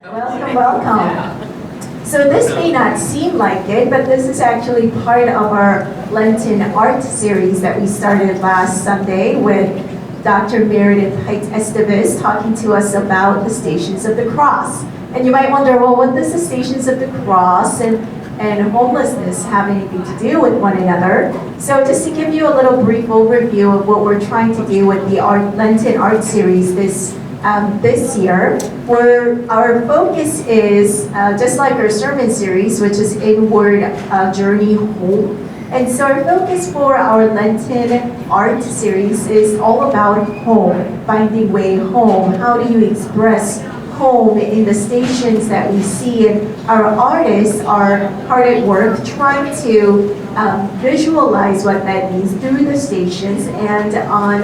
Welcome, welcome. So this may not seem like it, but this is actually part of our Lenten art series that we started last Sunday with Dr. Meredith Height-Estevez talking to us about the Stations of the Cross. And you might wonder, well, what does the Stations of the Cross and homelessness have anything to do with one another? So just to give you a little brief overview of what we're trying to do with the Lenten art series this year, where our focus is, just like our sermon series, which is Inward Journey Home. And so our focus for our Lenten art series is all about home, finding way home. How do you express home in the stations that we see? And our artists are hard at work trying to visualize what that means through the stations. And on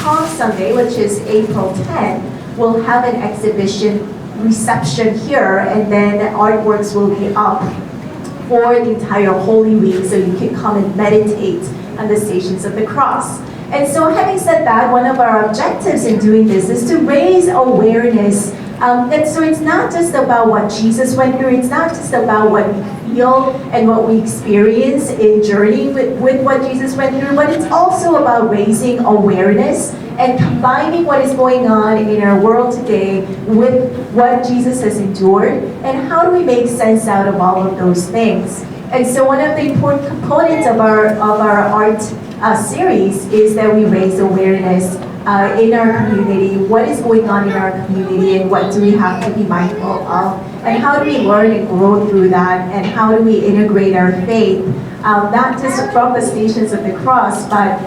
Palm Sunday, which is April 10th, we'll have an exhibition reception here, and then artworks will be up for the entire Holy Week, so you can come and meditate on the Stations of the Cross. And so having said that, one of our objectives in doing this is to raise awareness. And so it's not just about what Jesus went through, it's not just about what we feel and what we experience in journeying with what Jesus went through, but it's also about raising awareness and combining what is going on in our world today with what Jesus has endured, and how do we make sense out of all of those things. And so one of the important components of our art series is that we raise awareness in our community, what is going on in our community, and what do we have to be mindful of, and how do we learn and grow through that, and how do we integrate our faith, not just from the Stations of the Cross, but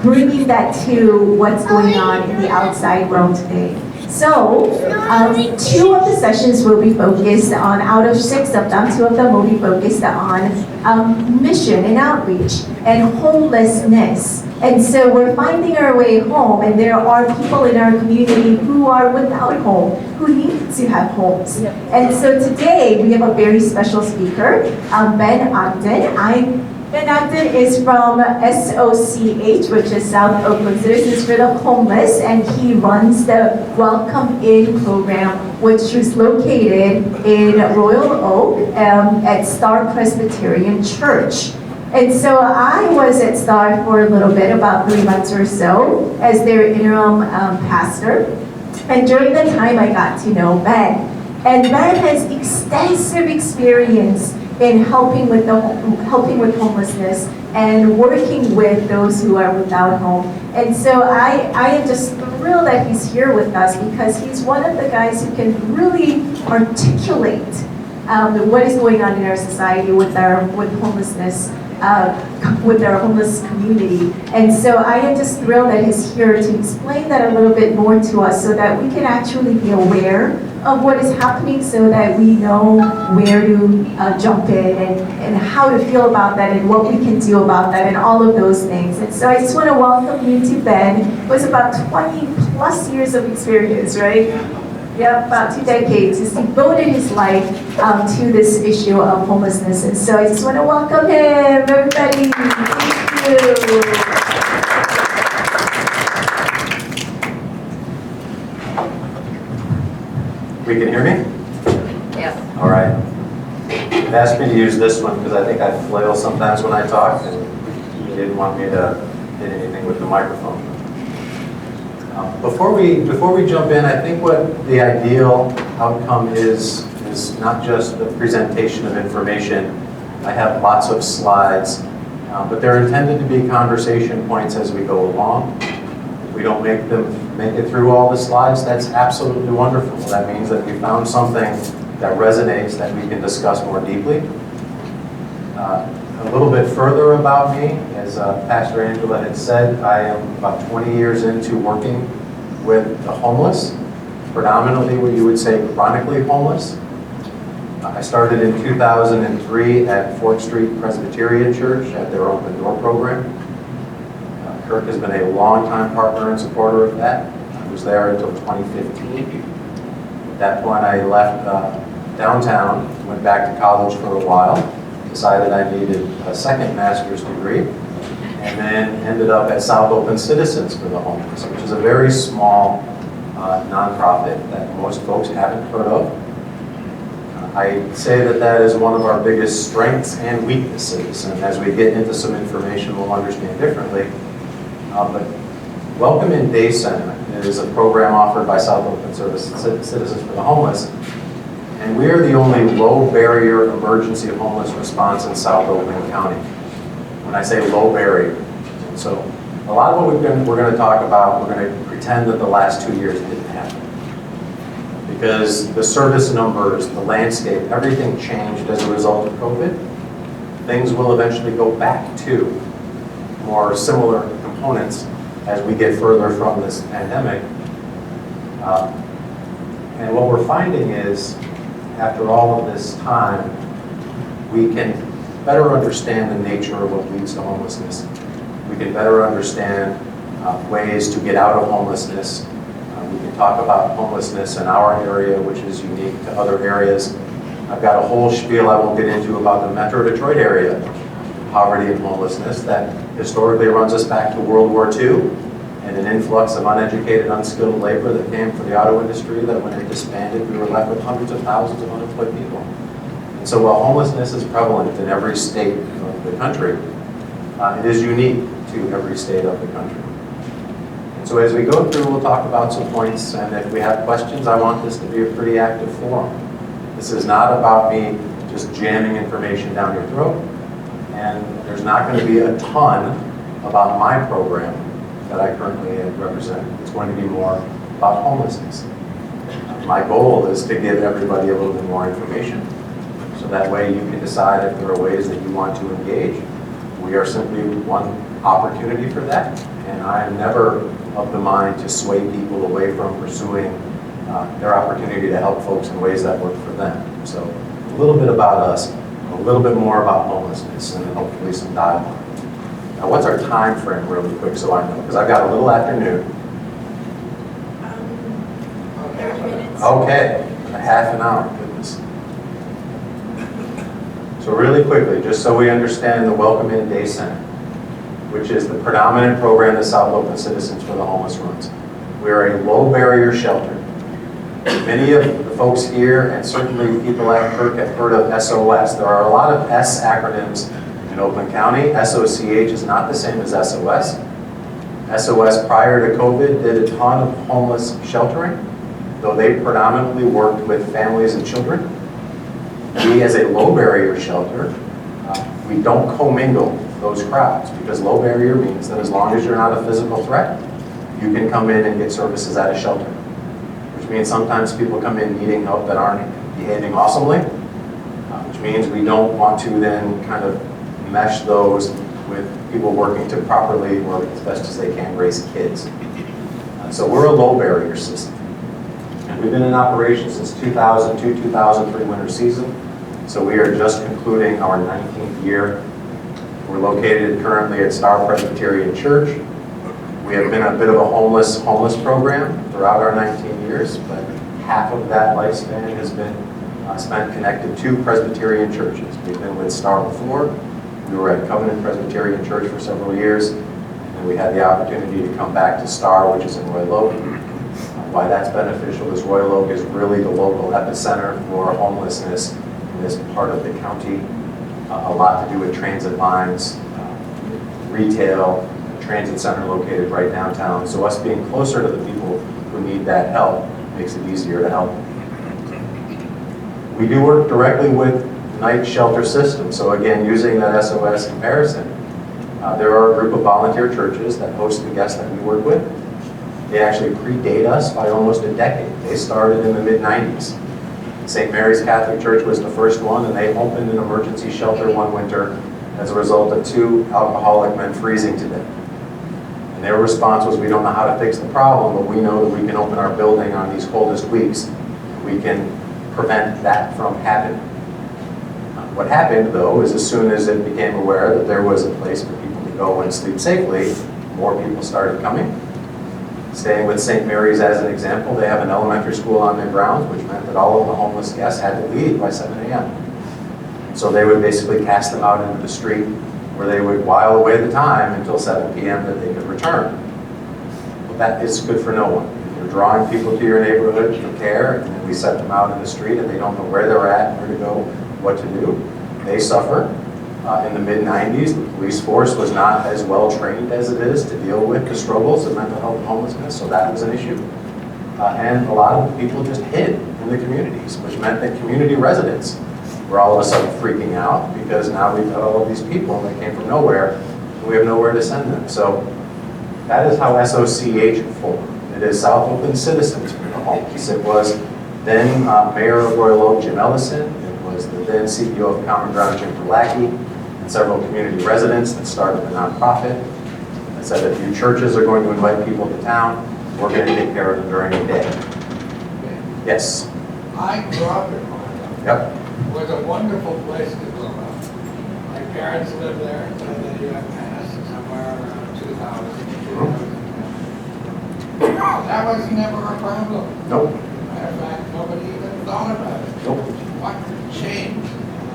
bringing that to what's going on in the outside world today. So, 2 of the sessions will be focused on, out of 6 of them, 2 of them will be focused on mission and outreach and homelessness. And so we're finding our way home, and there are people in our community who are without home, who need to have homes. And so today we have a very special speaker, Ben Ogden. Ben Ogden is from SOCH, which is South Oakland Citizens for the Homeless, and he runs the Welcome In program, which is located in Royal Oak at Star Presbyterian Church. And so I was at Star for a little bit, about 3 months or so, as their interim pastor. And during the time I got to know Ben. And Ben has extensive experience in helping with homelessness and working with those who are without home. And so I am just thrilled that he's here with us, because he's one of the guys who can really articulate what is going on in our society with homelessness, with our homeless community. And so I am just thrilled that he's here to explain that a little bit more to us, so that we can actually be aware of what is happening, so that we know where to jump in and how to feel about that, and what we can do about that, and all of those things. And so I just want to welcome you to Ben, who has about 20 plus years of experience, right? Yeah, about 2 decades. He's devoted his life to this issue of homelessness. And so I just want to welcome him, everybody. Thank you. We can hear me? Yeah. All right. They've asked me to use this one because I think I flail sometimes when I talk, and you didn't want me to hit anything with the microphone. Before we jump in, I think what the ideal outcome is not just the presentation of information. I have lots of slides, but they're intended to be conversation points as we go along. If we don't make it through all the slides, that's absolutely wonderful. That means that we found something that resonates that we can discuss more deeply. A little bit further about me, as Pastor Angela had said, I am about 20 years into working with the homeless, predominantly what you would say chronically homeless. I started in 2003 at 4th Street Presbyterian Church at their Open Door program. Kirk has been a longtime partner and supporter of that. I was there until 2015. At that point, I left downtown, went back to college for a while, decided I needed a second master's degree, and then ended up at South Oakland Citizens for the Homeless, which is a very small nonprofit that most folks haven't heard of. I say that that is one of our biggest strengths and weaknesses, and as we get into some information, we'll understand differently. But Welcome in Day Center is a program offered by South Oakland Citizens for the Homeless, and we are the only low-barrier emergency homeless response in South Oakland County. When I say low barrier, and so a lot of what we're going to talk about, we're going to pretend that the last 2 years didn't happen. Because the service numbers, the landscape, everything changed as a result of COVID. Things will eventually go back to more similar components as we get further from this pandemic. And what we're finding is, after all of this time, we can better understand the nature of what leads to homelessness. We can better understand ways to get out of homelessness. We can talk about homelessness in our area, which is unique to other areas. I've got a whole spiel I won't get into about the Metro Detroit area, poverty and homelessness, that historically runs us back to World War II and an influx of uneducated, unskilled labor that came from the auto industry, that when it disbanded, we were left with hundreds of thousands of unemployed people. And so while homelessness is prevalent in every state of the country, it is unique to every state of the country. And so as we go through, we'll talk about some points, and if we have questions, I want this to be a pretty active forum. This is not about me just jamming information down your throat, and there's not going to be a ton about my program that I currently represent. It's going to be more about homelessness. My goal is to give everybody a little bit more information, so that way you can decide if there are ways that you want to engage. We are simply one opportunity for that, and I am never of the mind to sway people away from pursuing their opportunity to help folks in ways that work for them. So a little bit about us, a little bit more about homelessness, and then hopefully some dialogue. Now, what's our time frame really quick so I know? Because I've got a little afternoon. 30 minutes. Okay, a half an hour, goodness. So really quickly, just so we understand the Welcome In Day Center, which is the predominant program that South Oakland Citizens for the Homeless runs. We are a low barrier shelter. Many of the folks here, and certainly people at Kirk, have heard of SOS. There are a lot of S acronyms in Oakland County. SOCH is not the same as SOS. SOS prior to COVID did a ton of homeless sheltering, though they predominantly worked with families and children. We, as a low barrier shelter, we don't commingle those crowds, because low barrier means that as long as you're not a physical threat, you can come in and get services at a shelter. Which means sometimes people come in needing help that aren't behaving awesomely, which means we don't want to then kind of mesh those with people working to properly, or as best as they can, raise kids. So we're a low barrier system. And we've been in operation since 2002, 2003 winter season. So we are just concluding our 19th year. We're located currently at Star Presbyterian Church. We have been a bit of a homeless program throughout our 19 years, but half of that lifespan has been spent connected to Presbyterian churches. We've been with Star before. We were at Covenant Presbyterian Church for several years, and we had the opportunity to come back to Star, which is in Royal Oak. Why that's beneficial is Royal Oak is really the local epicenter for homelessness in this part of the county. A lot to do with transit lines, retail, transit center located right downtown. So us being closer to the people who need that help makes it easier to help. We do work directly with night shelter systems. So again, using that SOS comparison, there are a group of volunteer churches that host the guests that we work with. They actually predate us by almost a decade. They started in the mid-90s. St. Mary's Catholic Church was the first one, and they opened an emergency shelter one winter as a result of 2 alcoholic men freezing to death. And their response was, we don't know how to fix the problem, but we know that we can open our building on these coldest weeks. We can prevent that from happening. What happened, though, is as soon as it became aware that there was a place for people to go and sleep safely, more people started coming. Staying with St. Mary's as an example, they have an elementary school on their grounds, which meant that all of the homeless guests had to leave by 7 a.m. So they would basically cast them out into the street, where they would while away the time until 7 p.m. that they could return. Well, that is good for no one. If you're drawing people to your neighborhood for care, and then we set them out in the street and they don't know where they're at, where to go, what to do. They suffer. In the mid-90s, the police force was not as well trained as it is to deal with the struggles of mental health and homelessness, so that was an issue. And a lot of people just hid in the communities, which meant that community residents were all of a sudden freaking out because now we've got all of these people and they came from nowhere and we have nowhere to send them. So that is how SOCH formed. It is South Oakland Citizens for the Homeless. It was then Mayor of Royal Oak, Jim Ellison. It was the then CEO of Common Ground, Jim Perlacki, and several community residents that started the nonprofit and said if you churches are going to invite people to town, we're going to take care of them during the day. Yes? I grew up in Royal Yep. It was a wonderful place to grow up. My parents lived there until the year passed, somewhere around 2000. That was never a problem. Nope. Matter of fact, nobody even thought about it. Nope. What changed in the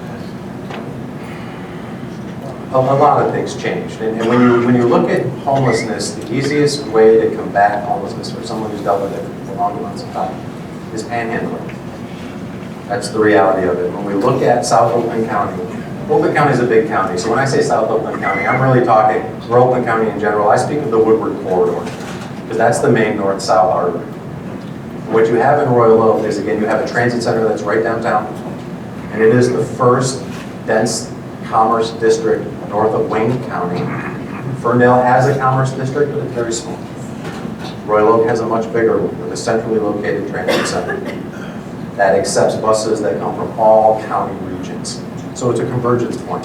last? A lot of things changed. And when you look at homelessness, the easiest way to combat homelessness for someone who's dealt with it for long amounts of time is panhandling. That's the reality of it. When we look at South Oakland County is a big county. So when I say South Oakland County, I'm really talking for Oakland County in general. I speak of the Woodward Corridor, because that's the main north-south artery. What you have in Royal Oak is, again, you have a transit center that's right downtown, and it is the first dense commerce district north of Wayne County. Ferndale has a commerce district, but it's very small. Royal Oak has a much bigger one with a centrally located transit center that accepts buses that come from all county regions. So it's a convergence point.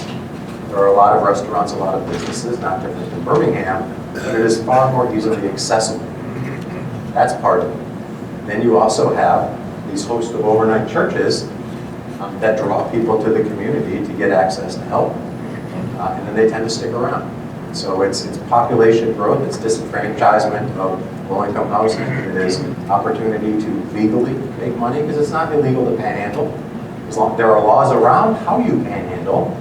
There are a lot of restaurants, a lot of businesses, not different than Birmingham, but it is far more easily accessible. That's part of it. Then you also have these host of overnight churches that draw people to the community to get access to help, and then they tend to stick around. So it's population growth, it's disenfranchisement of low-income housing, it is opportunity to legally make money, because it's not illegal to panhandle. As long there are laws around how you panhandle,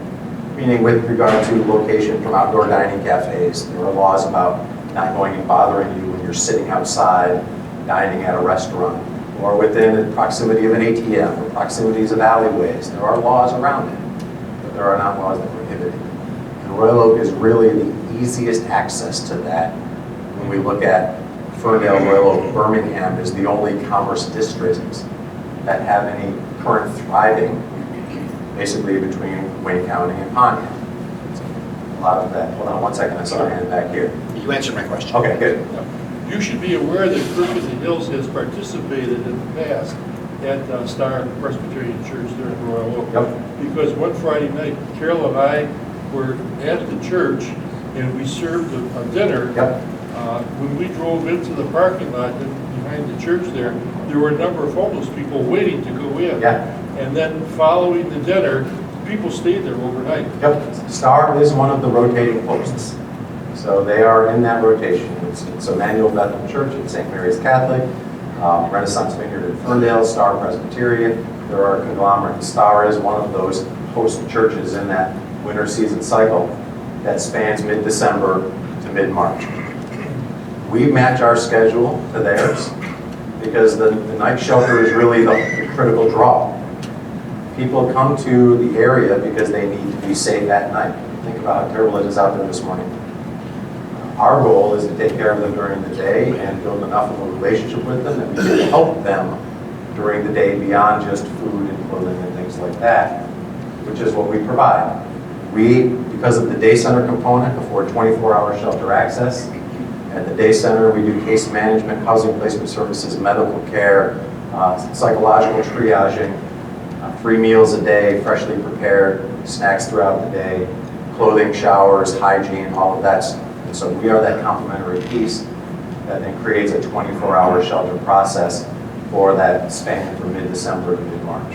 meaning with regard to location from outdoor dining cafes. There are laws about not going and bothering you when you're sitting outside dining at a restaurant, or within the proximity of an ATM, or proximities of alleyways. There are laws around it, but there are not laws that prohibit it. And Royal Oak is really the easiest access to that. When we look at Ferndale, Royal Oak, Birmingham is the only commerce districts that have any current thriving, basically between Wayne County and Pontiac. So a lot of that. Hold on one second, I saw a hand back here. You answered my question. Okay, good. You should be aware that Crook in the Hills has participated in the past at Star Presbyterian Church there in Royal Oak. Yep. Because one Friday night, Carol and I were at the church and we served a dinner. Yep. When we drove into the parking lot behind the church there were a number of homeless people waiting to go in. Yeah. And then following the dinner, people stayed there overnight. Yep. Star is one of the rotating posts. So they are in that rotation. It's Emmanuel Bethel Church at St. Mary's Catholic, Renaissance Vineyard in Ferndale, Star Presbyterian. There are conglomerates. Star is one of those host churches in that winter season cycle that spans mid-December to mid-March. We match our schedule to theirs because the night shelter is really the critical draw. People come to the area because they need to be safe at night. Think about how terrible it is out there this morning. Our goal is to take care of them during the day and build enough of a relationship with them that we can help them during the day beyond just food and clothing and things like that, which is what we provide. We, because of the day center component, afford 24-hour shelter access. At the day center, we do case management, housing placement services, medical care, psychological triaging, free meals a day, freshly prepared, snacks throughout the day, clothing, showers, hygiene, all of that. And so we are that complementary piece that then creates a 24-hour shelter process for that span from mid-December to mid-March.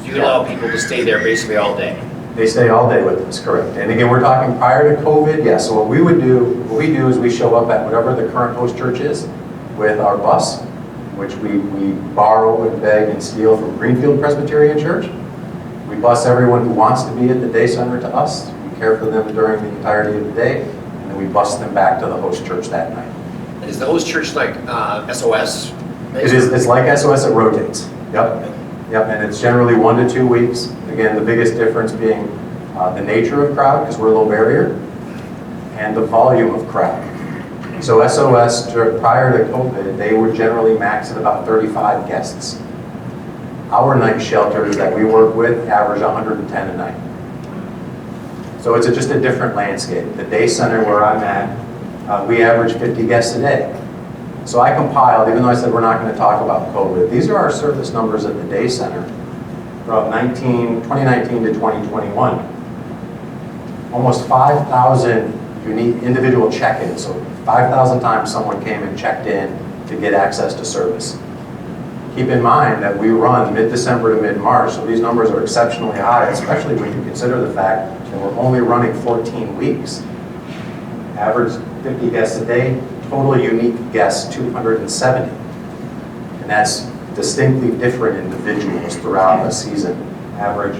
You allow people to stay there basically all day. They stay all day with us, correct. And again, we're talking prior to COVID, yes. So what we do is we show up at whatever the current host church is with our bus, which we borrow and beg and steal from Greenfield Presbyterian Church. We bus everyone who wants to be at the day center to us. We care for them during the entirety of the day, and then we bus them back to the host church that night. is the host church like SOS? It's like SOS, it rotates. Yep. Yep, and it's generally 1 to 2 weeks. Again, the biggest difference being the nature of crowd, because we're low barrier, and the volume of crowd. So SOS, prior to COVID, they were generally max at about 35 guests. Our night shelters that we work with average 110 a night. So it's just a different landscape. The day center where I'm at, we average 50 guests a day. So I compiled, even though I said we're not going to talk about COVID, these are our service numbers at the day center from 2019 to 2021. Almost 5,000 unique individual check-ins. So 5,000 times someone came and checked in to get access to service. Keep in mind that we run mid-December to mid-March, so these numbers are exceptionally high, especially when you consider the fact that we're only running 14 weeks. Average 50 guests a day, total unique guests 270. And that's distinctly different individuals throughout a season, average.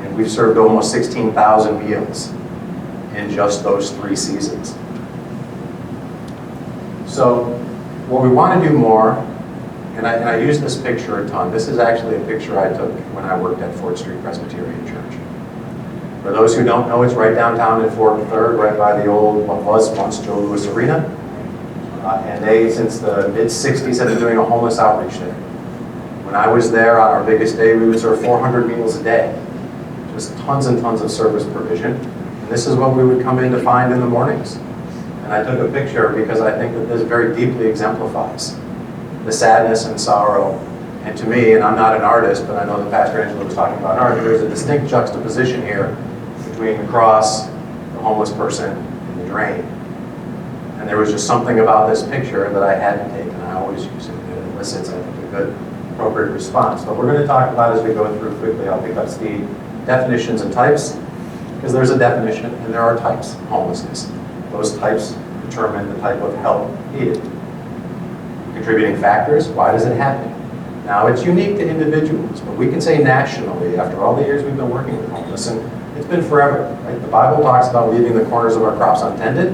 And we've served almost 16,000 meals in just those 3 seasons. So what we want to do more, and I use this picture a ton. This is actually a picture I took when I worked at Fort Street Presbyterian Church. For those who don't know, it's right downtown in Fort Third, right by the old, what was once Joe Louis Arena. And they, since the mid-60s, have been doing a homeless outreach there. When I was there on our biggest day, we would serve 400 meals a day. Just tons and tons of service provision. And this is what we would come in to find in the mornings. And I took a picture because I think that this very deeply exemplifies the sadness and sorrow. And to me, and I'm not an artist, but I know that Pastor Angela was talking about art, there's a distinct juxtaposition here between the cross, the homeless person, and the drain. And there was just something about this picture that I hadn't taken. I always use it. It elicits, I think, a good, appropriate response. But we're going to talk about, as we go through quickly, I'll pick up speed, definitions and types, because there's a definition and there are types of homelessness. Those types determine the type of help needed. Contributing factors, why does it happen? Now, it's unique to individuals, but we can say nationally, after all the years we've been working with homeless, and it's been forever, right? The Bible talks about leaving the corners of our crops untended,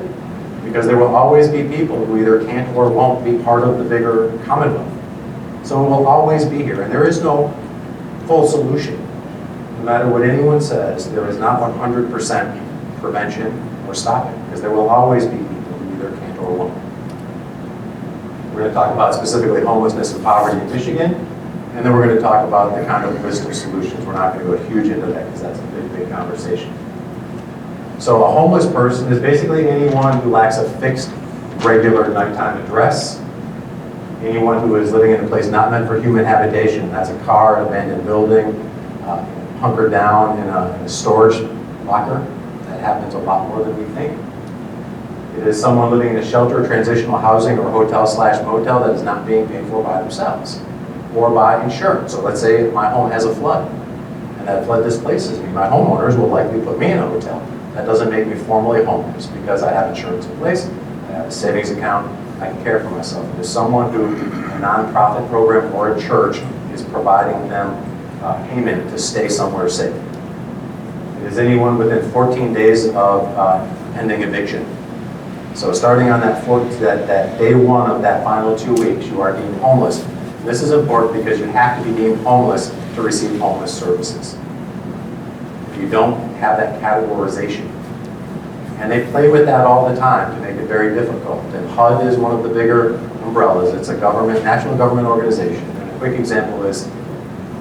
because there will always be people who either can't or won't be part of the bigger commonwealth. So it will always be here, and there is no full solution. No matter what anyone says, there is not 100% prevention or stopping, because there will always be people who either can't or won't. We're going to talk about specifically homelessness and poverty in Michigan, and then we're going to talk about the kind of list of solutions. We're not going to go huge into that because that's a big conversation. So a homeless person is basically anyone who lacks a fixed, regular nighttime address, anyone who is living in a place not meant for human habitation. That's a car, an abandoned building, hunkered down in a storage locker. That happens a lot more than we think. It is someone living in a shelter, transitional housing, or hotel/motel that is not being paid for by themselves or by insurance. So let's say my home has a flood and that flood displaces me. My homeowners will likely put me in a hotel. That doesn't make me formally homeless because I have insurance in place, I have a savings account, I can care for myself. It is someone who a nonprofit program or a church is providing them payment to stay somewhere safe. It is anyone within 14 days of pending eviction. So starting on that day one of that final 2 weeks, you are deemed homeless. And this is important because you have to be deemed homeless to receive homeless services. You don't have that categorization. And they play with that all the time to make it very difficult. And HUD is one of the bigger umbrellas. It's a national government organization. And a quick example is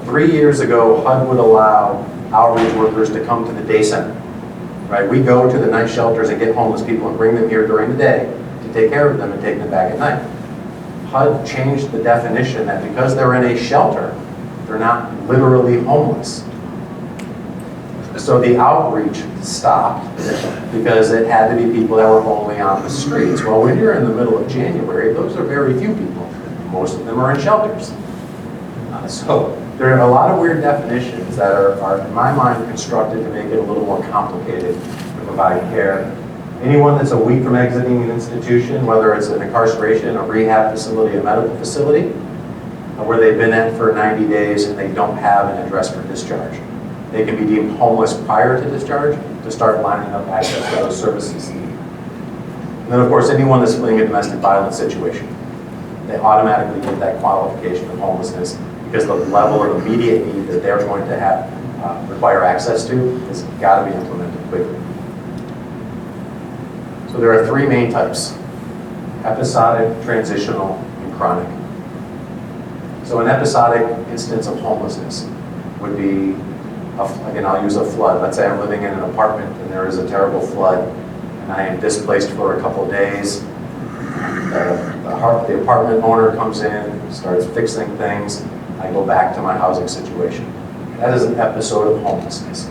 3 years ago, HUD would allow outreach workers to come to the day center. Right? We go to the night shelters and get homeless people and bring them here during the day to take care of them and take them back at night. HUD changed the definition that because they're in a shelter, they're not literally homeless. So the outreach stopped because it had to be people that were only on the streets. Well, when you're in the middle of January, those are very few people. Most of them are in shelters. So there are a lot of weird definitions that are, in my mind, constructed to make it a little more complicated to provide care. Anyone that's a week from exiting an institution, whether it's an incarceration, a rehab facility, a medical facility, where they've been at for 90 days and they don't have an address for discharge. They can be deemed homeless prior to discharge to start lining up access to those services. And then, of course, anyone that's fleeing a domestic violence situation, they automatically get that qualification of homelessness because the level of immediate need that they're going to have, require access to has got to be implemented quickly. So there are three main types: episodic, transitional, and chronic. So an episodic instance of homelessness would be, again, I'll use a flood. Let's say I'm living in an apartment and there is a terrible flood and I am displaced for a couple days. The apartment owner comes in, starts fixing things. I go back to my housing situation. That is an episode of homelessness.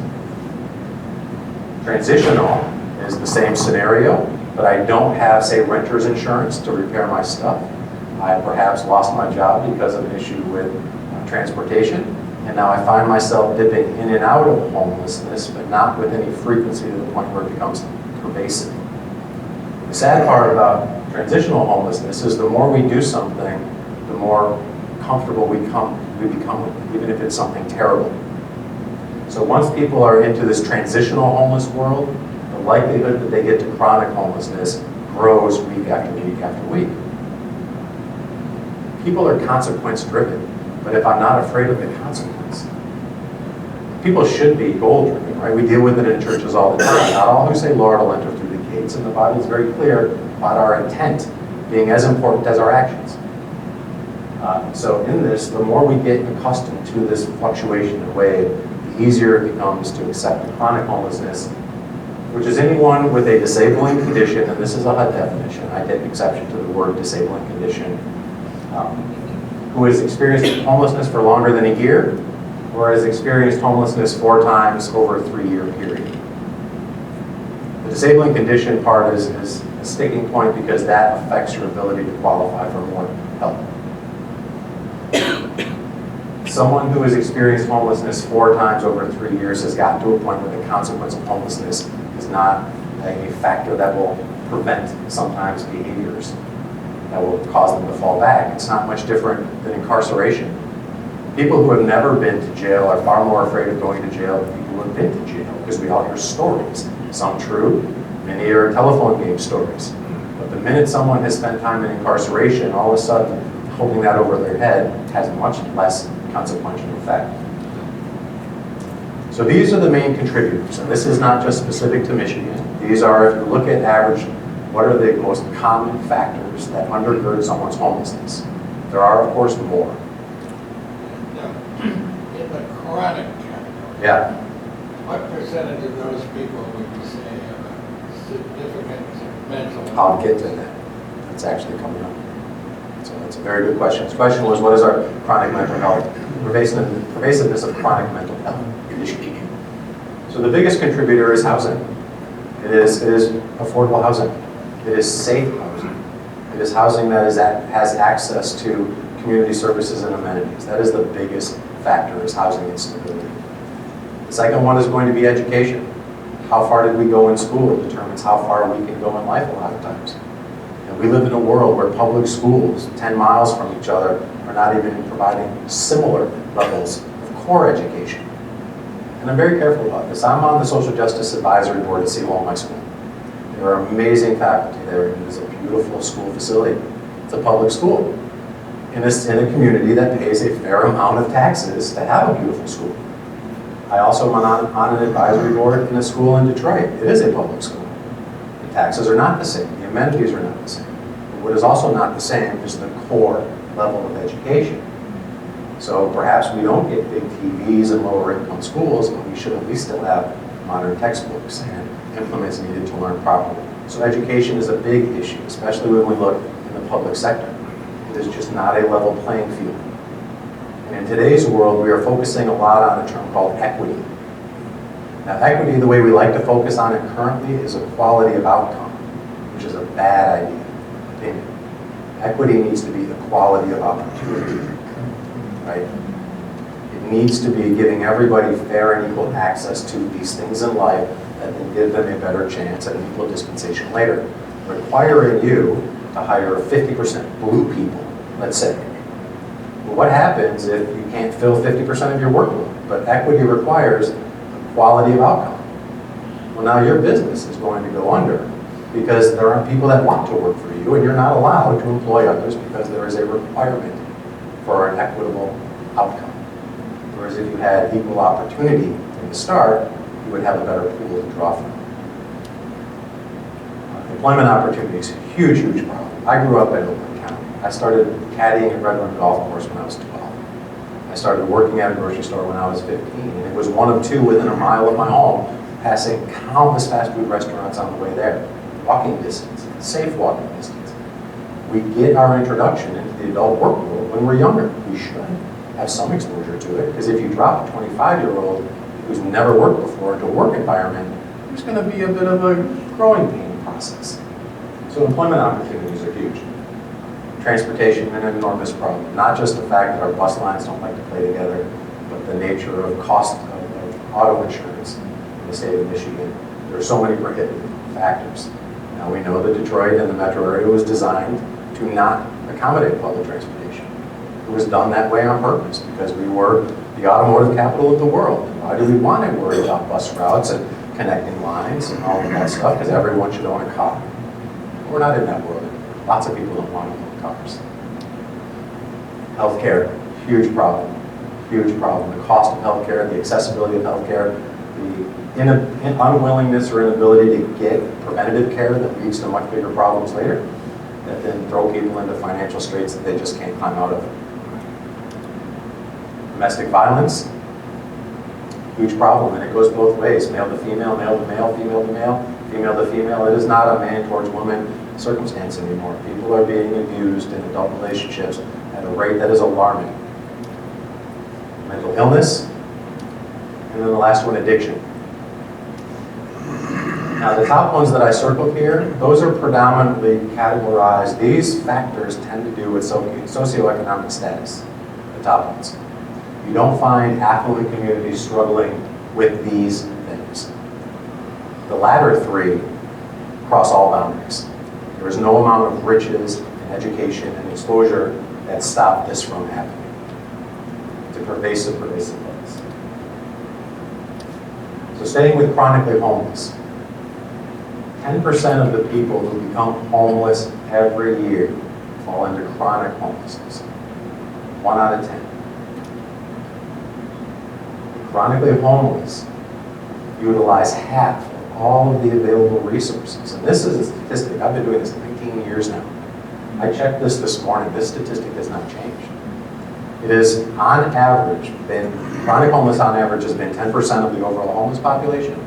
Transitional is the same scenario, but I don't have, say, renter's insurance to repair my stuff. I perhaps lost my job because of an issue with transportation, and now I find myself dipping in and out of homelessness, but not with any frequency to the point where it becomes pervasive. The sad part about transitional homelessness is the more we do something, the more comfortable we become with it, even if it's something terrible. So once people are into this transitional homeless world, the likelihood that they get to chronic homelessness grows week after week after week. People are consequence driven, but if I'm not afraid of the consequence, people should be goal driven, right? We deal with it in churches all the time. Not all who say Lord will enter through the gates, and the Bible is very clear about our intent being as important as our actions. So in this, the more we get accustomed to this fluctuation in wave, the easier it becomes to accept the chronic homelessness, which is anyone with a disabling condition, and this is a HUD definition. I take exception to the word disabling condition, who has experienced homelessness for longer than a year, or has experienced homelessness 4 times over a 3-year period. The disabling condition part is a sticking point because that affects your ability to qualify for more help. Someone who has experienced homelessness 4 times over 3 years has gotten to a point where the consequence of homelessness is not a factor that will prevent sometimes behaviors that will cause them to fall back. It's not much different than incarceration. People who have never been to jail are far more afraid of going to jail than people who have been to jail, because we all hear stories, some true, many are telephone game stories. But the minute someone has spent time in incarceration, all of a sudden, holding that over their head has much less consequential effect. So these are the main contributors, and this is not just specific to Michigan. These are, if you look at average, what are the most common factors that undergird someone's homelessness? There are, of course, more. In the chronic category, Yeah. what percentage of those people would you say have a significant mental health? I'll get to that. That's actually coming up. So that's a very good question. The question was, what is our chronic mental health, pervasiveness of chronic mental health issue? So the biggest contributor is housing. It is affordable housing. It is safe housing. It is housing that has access to community services and amenities. That is the biggest factor, is housing instability. The second one is going to be education. How far did we go in school determines how far we can go in life a lot of times. And we live in a world where public schools 10 miles from each other are not even providing similar levels of core education. And I'm very careful about this. I'm on the Social Justice Advisory Board at Seawall High School. There are amazing faculty there. It is a beautiful school facility. It's a public school in a community that pays a fair amount of taxes to have a beautiful school. I also am on an advisory board in a school in Detroit. It is a public school. The taxes are not the same. The amenities are not the same. But what is also not the same is the core level of education. So perhaps we don't get big TVs in lower income schools, but we should at least still have modern textbooks and implements needed to learn properly. So education is a big issue, especially when we look in the public sector. It is just not a level playing field. And in today's world, we are focusing a lot on a term called equity. Now, equity, the way we like to focus on it currently, is equality of outcome, which is a bad opinion. Equity needs to be equality of opportunity, right? It needs to be giving everybody fair and equal access to these things in life that will give them a better chance at an equal dispensation later. Requiring you to hire 50% blue people, let's say. Well, what happens if you can't fill 50% of your workload? But equity requires quality of outcome. Well, now your business is going to go under because there are people that want to work for you, and you're not allowed to employ others because there is a requirement for an equitable outcome. Whereas if you had equal opportunity from the start, you would have a better pool to draw from. Employment opportunities, huge, huge problem. I grew up in Oakland County. I started caddying at Red Run Golf Course when I was 12. I started working at a grocery store when I was 15, and it was one of two within a mile of my home, passing countless fast food restaurants on the way there. Walking distance, safe walking distance. We get our introduction into the adult work world when we're younger. We should have some exposure to it, because if you drop a 25-year-old who's never worked before into a work environment, there's going to be a bit of a growing pain process. So employment opportunities are huge. Transportation, an enormous problem. Not just the fact that our bus lines don't like to play together, but the nature of cost of auto insurance in the state of Michigan. There are so many prohibitive factors. Now we know that Detroit and the metro area was designed to not accommodate public transportation. It was done that way on purpose because we were the automotive capital of the world. Why do we want to worry about bus routes and connecting lines and all of that stuff? Because everyone should own a car. We're not in that world. Lots of people don't want to own cars. Healthcare, huge problem. Huge problem. The cost of healthcare, the accessibility of healthcare, the unwillingness or inability to get preventative care that leads to much bigger problems later, that then throw people into financial straits that they just can't climb out of. Domestic violence, huge problem, and it goes both ways, male to female, male to male, female to male, female to female. It is not a man towards woman circumstance anymore. People are being abused in adult relationships at a rate that is alarming. Mental illness, and then the last one, addiction. Now the top ones that I circled here, those are predominantly categorized. These factors tend to do with socioeconomic status, the top ones. You don't find affluent communities struggling with these things. The latter three cross all boundaries. There is no amount of riches and education and exposure that stop this from happening. It's a pervasive place. So staying with chronically homeless, 10% of the people who become homeless every year fall into chronic homelessness. 1 out of 10. Chronically homeless utilize half of all of the available resources. And this is a statistic. I've been doing this 19 years now. I checked this morning. This statistic has not changed. It is, on average, chronic homeless on average has been 10% of the overall homeless population.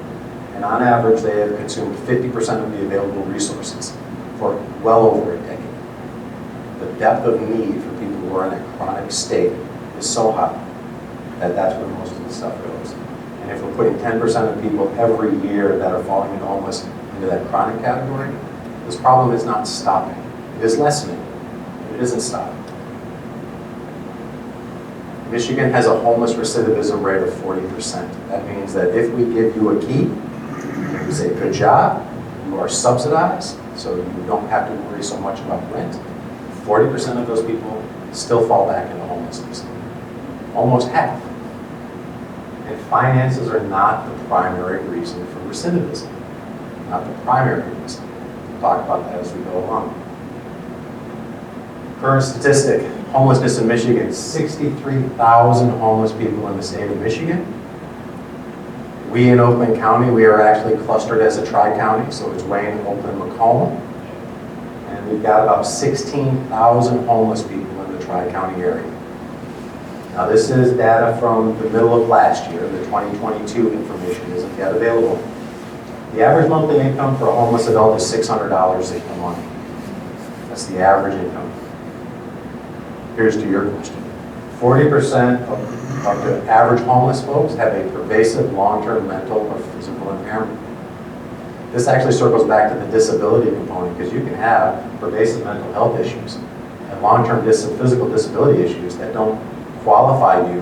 And on average, they have consumed 50% of the available resources for well over a decade. The depth of need for people who are in a chronic state is so high that that's where most of the stuff goes. And if we're putting 10% of people every year that are falling into homeless into that chronic category, this problem is not stopping. It is lessening, but it isn't stopping. Michigan has a homeless recidivism rate of 40%. That means that if we give you a key, and we say, good job, you are subsidized, so you don't have to worry so much about rent, 40% of those people still fall back into homelessness. Almost half. And finances are not the primary reason for recidivism. Not the primary reason. We'll talk about that as we go along. Current statistic, homelessness in Michigan, 63,000 homeless people in the state of Michigan. We in Oakland County, we are actually clustered as a tri-county, so it's Wayne, Oakland, Macomb. And we've got about 16,000 homeless people in the tri-county area. Now this is data from the middle of last year. The 2022 information isn't yet available. The average monthly income for a homeless adult is $600 a month. That's the average income. Here's to your question. 40% of the average homeless folks have a pervasive long-term mental or physical impairment. This actually circles back to the disability component, because you can have pervasive mental health issues and long-term physical disability issues that don't qualify you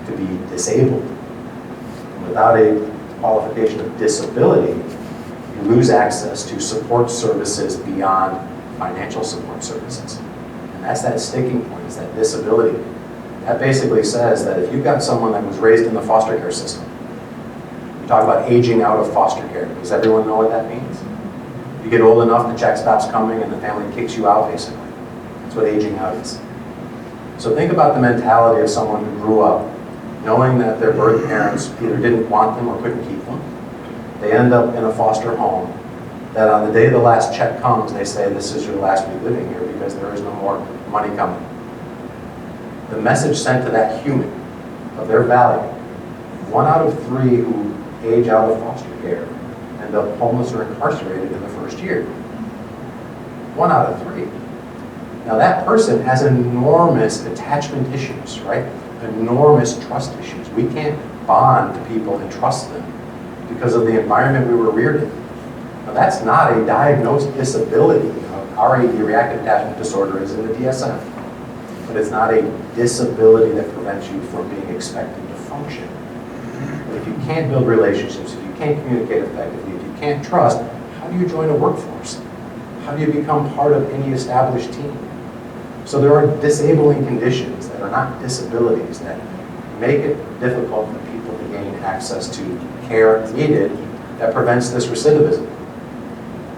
to be disabled. And without a qualification of disability, you lose access to support services beyond financial support services. And that's that sticking point, is that disability. That basically says that if you've got someone that was raised in the foster care system, we talk about aging out of foster care. Does everyone know what that means? You get old enough, the check stops coming, and the family kicks you out, basically. That's what aging out is. So think about the mentality of someone who grew up knowing that their birth parents either didn't want them or couldn't keep them. They end up in a foster home, that on the day the last check comes, they say, this is your last week living here because there is no more money coming. The message sent to that human of their value, 1 out of 3 who age out of foster care end up homeless or incarcerated in the first year. 1 out of 3. Now that person has enormous attachment issues, right? Enormous trust issues. We can't bond to people and trust them because of the environment we were reared in. Now that's not a diagnosed disability. RAD, reactive attachment disorder, is in the DSM. But it's not a disability that prevents you from being expected to function. But if you can't build relationships, if you can't communicate effectively, if you can't trust, how do you join a workforce? How do you become part of any established team? So there are disabling conditions that are not disabilities that make it difficult for people to gain access to care needed that prevents this recidivism.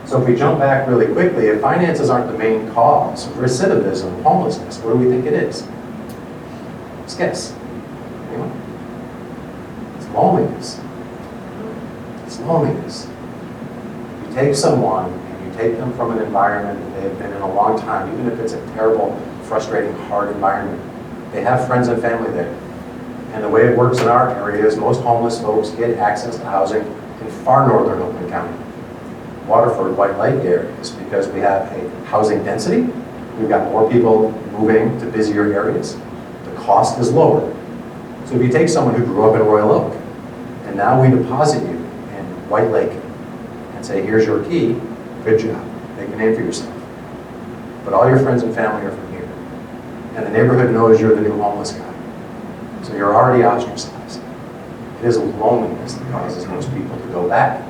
So if we jump back really quickly, if finances aren't the main cause of recidivism, homelessness, what do we think it is? Let's guess. Anyone? It's loneliness. It's loneliness. You take someone and you take them from an environment that they've been in a long time, even if it's a terrible, frustrating, hard environment. They have friends and family there. And the way it works in our area is most homeless folks get access to housing in far northern Oakland County. Waterford, White Light areas, because we have a housing density, we've got more people moving to busier areas, the cost is lower. So if you take someone who grew up in Royal Oak, and now we deposit you in White Lake, and say, here's your key, good job, make a name for yourself. But all your friends and family are from here. And the neighborhood knows you're the new homeless guy. So you're already ostracized. It is loneliness that causes most people to go back.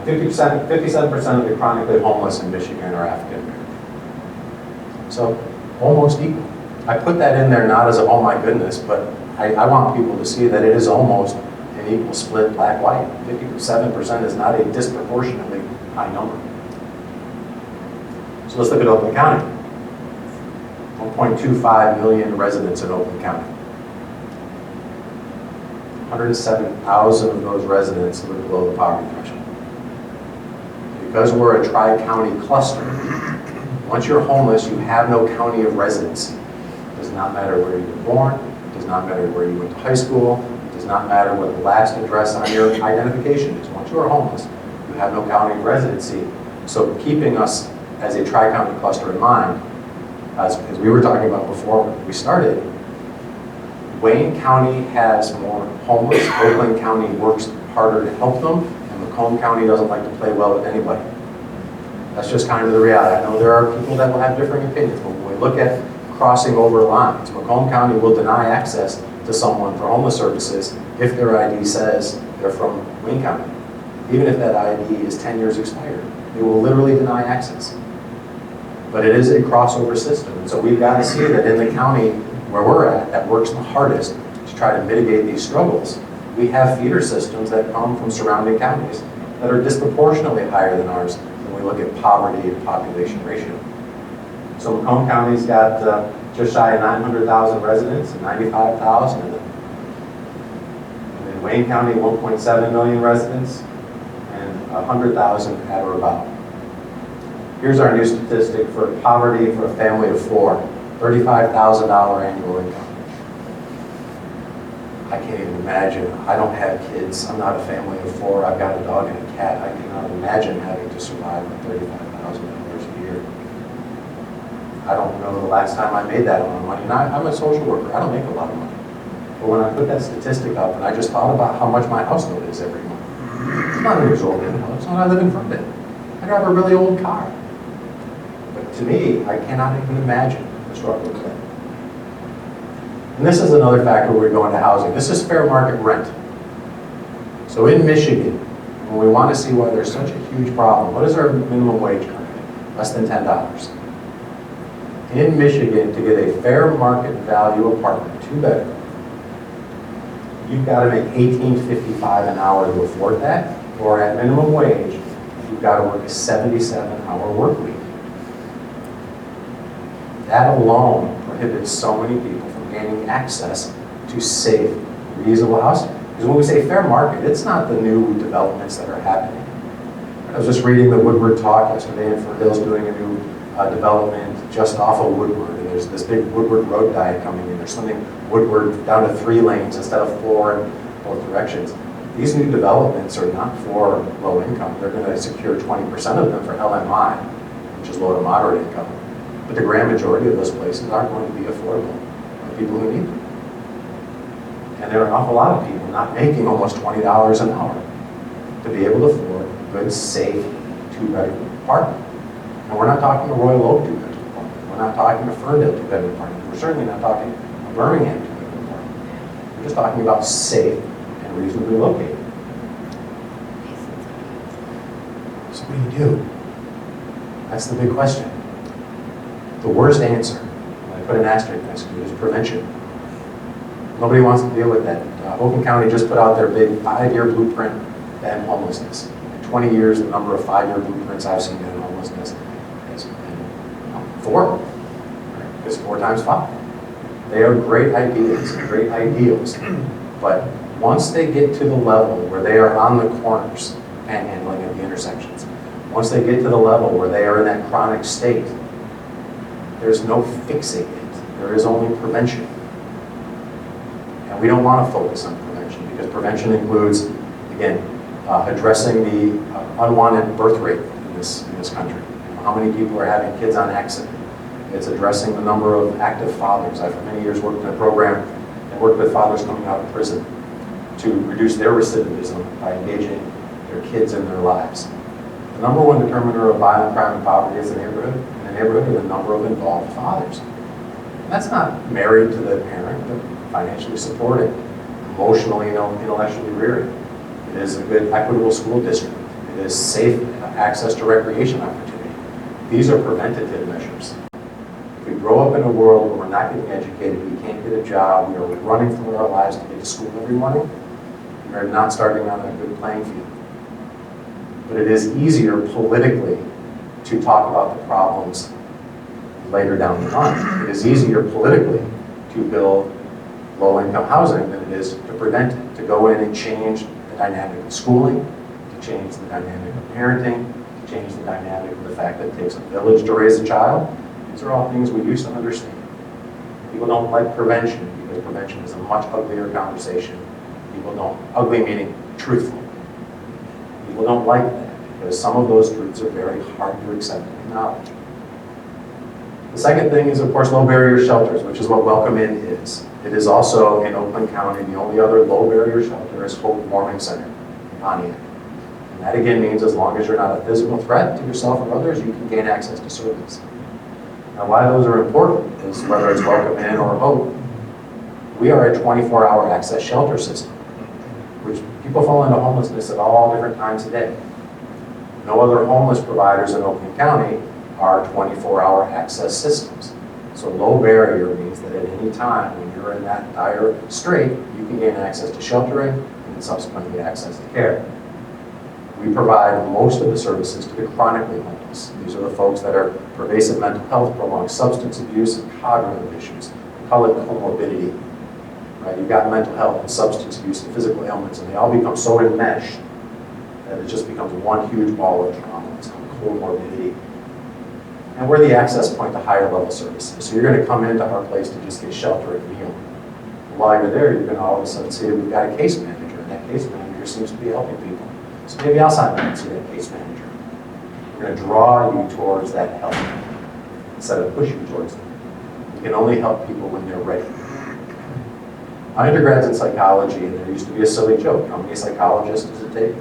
57% of the chronically homeless in Michigan are African American. So almost equal. I put that in there not as a, oh my goodness, but I want people to see that it is almost an equal split black-white. 57% is not a disproportionately high number. So let's look at Oakland County. 1.25 million residents in Oakland County. 107,000 of those residents live below the poverty threshold. Because we're a tri-county cluster, once you're homeless, you have no county of residency. It does not matter where you were born, it does not matter where you went to high school, it does not matter what the last address on your identification is. Once you are homeless, you have no county of residency. So keeping us as a tri-county cluster in mind, as we were talking about before we started, Wayne County has more homeless, Oakland County works harder to help them, and Macomb County doesn't like to play well with anybody. That's just kind of the reality. I know there are people that will have differing opinions, but when we look at crossing over lines, Macomb County will deny access to someone for homeless services if their ID says they're from Wayne County. Even if that ID is 10 years expired, they will literally deny access. But it is a crossover system, and so we've got to see that in the county where we're at, that works the hardest to try to mitigate these struggles. We have feeder systems that come from surrounding counties that are disproportionately higher than ours when we look at poverty and population ratio. So Macomb County's got just shy of 900,000 residents, and 95,000 of them. And in Wayne County, 1.7 million residents, and 100,000 at or about. Here's our new statistic for poverty for a family of 4, $35,000 annual income. I can't even imagine. I don't have kids. I'm not a family of 4. I've got a dog and a cat. I cannot imagine having to survive on $35,000 a year. I don't know the last time I made that amount of money. And I'm a social worker. I don't make a lot of money. But when I put that statistic up, and I just thought about how much my house note is every month. It's not an exorbitant house, and I live in front of it. I drive a really old car. But to me, I cannot even imagine the struggle with that. And this is another factor when we go into housing. This is fair market rent. So in Michigan, when we want to see why there's such a huge problem, what is our minimum wage currently? Less than $10. In Michigan, to get a fair market value apartment, 2-bedroom, you've got to make $18.55 an hour to afford that, or at minimum wage, you've got to work a 77-hour work week. That alone prohibits so many people from gaining access to safe, reasonable housing. Because when we say fair market, it's not the new developments that are happening. I was just reading the Woodward talk yesterday, and Hill's doing a new development just off of Woodward. And there's this big Woodward road diet coming in. There's something Woodward down to 3 lanes instead of 4 in both directions. These new developments are not for low income. They're going to secure 20% of them for LMI, which is low to moderate income. But the grand majority of those places aren't going to be affordable for people who need them. And there are an awful lot of people not making almost $20 an hour to be able to afford a good, safe, 2-bedroom apartment. And we're not talking a Royal Oak 2-bedroom apartment. We're not talking a Ferndale 2-bedroom apartment. We're certainly not talking a Birmingham 2-bedroom apartment. We're just talking about safe and reasonably located. So what do? That's the big question. The worst answer, I put an asterisk next to it, is prevention. Nobody wants to deal with that. Oakland County just put out their big 5-year blueprint to end homelessness. In 20 years, the number of 5-year blueprints I've seen to end homelessness has been 4. Right? It's 4 times 5. They are great ideas, great ideals. But once they get to the level where they are on the corners, panhandling at the intersections, once they get to the level where they are in that chronic state, there's no fixing it. There is only prevention. And we don't want to focus on prevention because prevention includes, again, addressing the unwanted birth rate in this country. How many people are having kids on accident? It's addressing the number of active fathers. I've for many years worked in a program and worked with fathers coming out of prison to reduce their recidivism by engaging their kids in their lives. The number 1 determiner of violent crime and poverty is the neighborhood. In the neighborhood are the number of involved fathers. And that's not married to the parent, but financially supported, emotionally and intellectually rearing. It is a good equitable school district. It is safe access to recreation opportunity. These are preventative measures. If we grow up in a world where we're not getting educated, we can't get a job, we are running for our lives to get to school every morning, we are not starting on a good playing field. But it is easier politically to talk about the problems later down the line. It is easier politically to build low-income housing than it is to prevent it, to go in and change the dynamic of schooling, to change the dynamic of parenting, to change the dynamic of the fact that it takes a village to raise a child. These are all things we used to understand. People don't like prevention because prevention is a much uglier conversation. People don't, ugly meaning truthful. People don't like that because some of those truths are very hard to accept and acknowledge. The second thing is, of course, low barrier shelters, which is what Welcome In is. It is also in Oakland County, the only other low barrier shelter is Hope Warming Center in Pontiac. And that again means as long as you're not a physical threat to yourself or others, you can gain access to service. Now why those are important is whether it's Welcome In or Hope, we are a 24-hour access shelter system, which people fall into homelessness at all different times a day. No other homeless providers in Oakland County are 24-hour access systems. So low barrier means that at any time when you're in that dire strait, you can gain access to sheltering and subsequently access to care. We provide most of the services to the chronically homeless. These are the folks that are pervasive mental health, prolonged substance abuse, and cognitive issues. We call it comorbidity. Right? You've got mental health and substance abuse and physical ailments, and they all become so enmeshed that it just becomes one huge ball of trauma. It's called comorbidity. And we're the access point to higher level services. So you're going to come into our place to just get shelter and meal. While you're there, you're going to all of a sudden see we've got a case manager, and that case manager seems to be helping people. So maybe I'll sign up and see that case manager. We're going to draw you towards that help instead of push you towards them. We can only help people when they're ready. My undergrad's in psychology, and there used to be a silly joke. How many psychologists does it take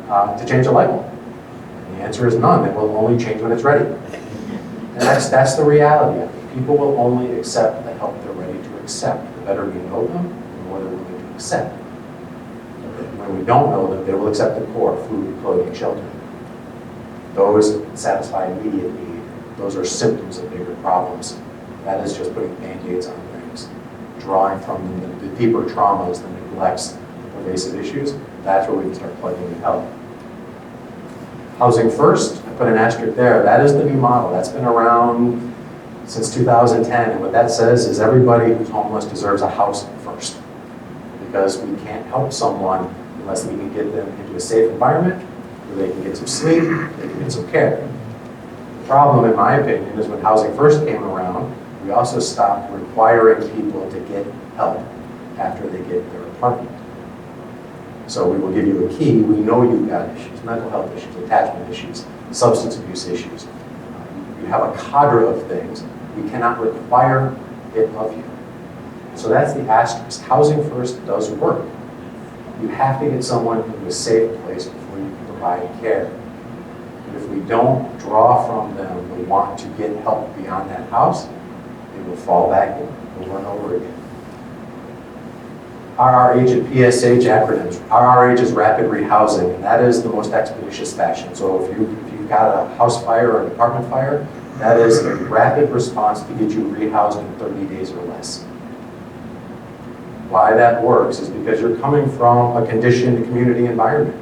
to change a light bulb? And the answer is none. It will only change when it's ready. And that's the reality of it. People will only accept the help they're ready to accept. The better we know them, the more they're willing to accept. When we don't know them, they will accept the core: food, clothing, shelter. Those satisfy immediate need. Those are symptoms of bigger problems. That is just putting Band-Aids on things. Drawing from the deeper traumas, the neglects, the pervasive issues. That's where we can start plugging in help. Housing First, I put an asterisk there, that is the new model. That's been around since 2010, and what that says is everybody who's homeless deserves a house first. Because we can't help someone unless we can get them into a safe environment where they can get some sleep, they can get some care. The problem, in my opinion, is when Housing First came around, we also stopped requiring people to get help after they get their apartment. So we will give you a key. We know you've got issues, mental health issues, attachment issues, substance abuse issues. You have a cadre of things. We cannot require it of you. So that's the asterisk. Housing First does work. You have to get someone into a safe place before you can provide care. And if we don't draw from them the want to get help beyond that house, they will fall back in over and over again. RRH and PSH acronyms. RRH is rapid rehousing, and that is the most expeditious fashion. So if you've got a house fire or an apartment fire, that is a rapid response to get you rehoused in 30 days or less. Why that works is because you're coming from a conditioned community environment,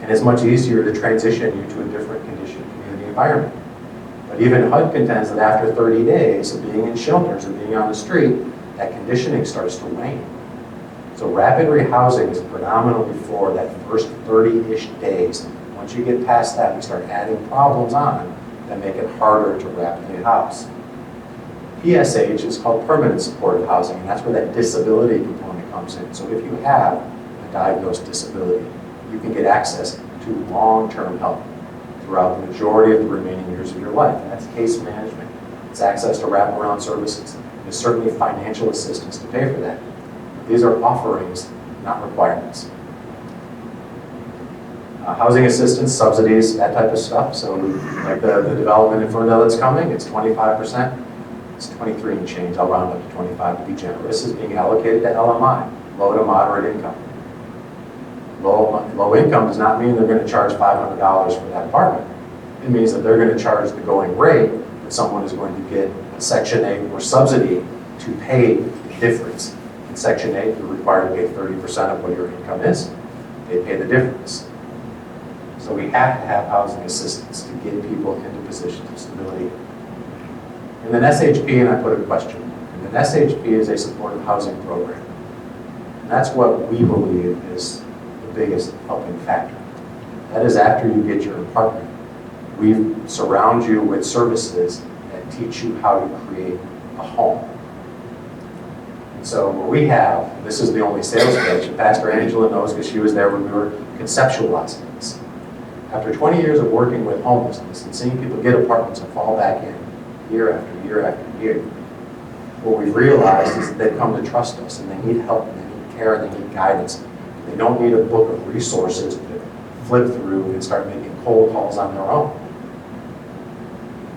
and it's much easier to transition you to a different conditioned community environment. But even HUD contends that after 30 days of being in shelters and being on the street, that conditioning starts to wane. So rapid rehousing is predominantly for that first 30-ish days. Once you get past that, we start adding problems on that make it harder to rapidly house. PSH is called permanent supportive housing, and that's where that disability component comes in. So if you have a diagnosed disability, you can get access to long-term help throughout the majority of the remaining years of your life. And that's case management. It's access to wraparound services. There's certainly financial assistance to pay for that. These are offerings, not requirements. Housing assistance, subsidies, that type of stuff. So like the development in Ferndale that's coming, it's 25%. It's 23 and change. I'll round up to 25 to be generous. Is being allocated to LMI, low to moderate income. Low income does not mean they're going to charge $500 for that apartment. It means that they're going to charge the going rate, that someone is going to get a Section 8 or subsidy to pay the difference. In Section 8, you're required to pay 30% of what your income is. They pay the difference. So we have to have housing assistance to get people into positions of stability. And then SHP, and I put a question. And then SHP is a supportive housing program. And that's what we believe is the biggest helping factor. That is after you get your apartment, we surround you with services that teach you how to create a home. And so what we have, this is the only sales pitch, and Pastor Angela knows because she was there when we were conceptualizing this. After 20 years of working with homelessness and seeing people get apartments and fall back in year after year after year, what we've realized is that they've come to trust us and they need help, and they need care, and they need guidance. They don't need a book of resources to flip through and start making cold calls on their own.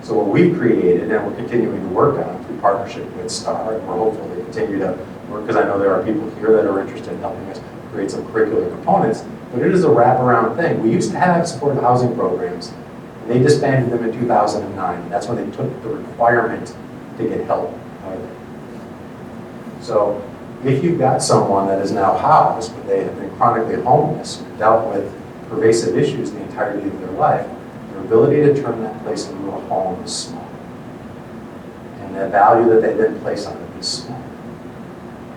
So what we've created, and we're continuing to work on through partnership with STAR, and we're hopeful to continue to work, because I know there are people here that are interested in helping us create some curricular components, but it is a wraparound thing. We used to have supportive housing programs, and they disbanded them in 2009, and that's when they took the requirement to get help out of it. So if you've got someone that is now housed, but they have been chronically homeless, dealt with pervasive issues the entirety of their life, their ability to turn that place into a home is small. And the value that they then place on it is small.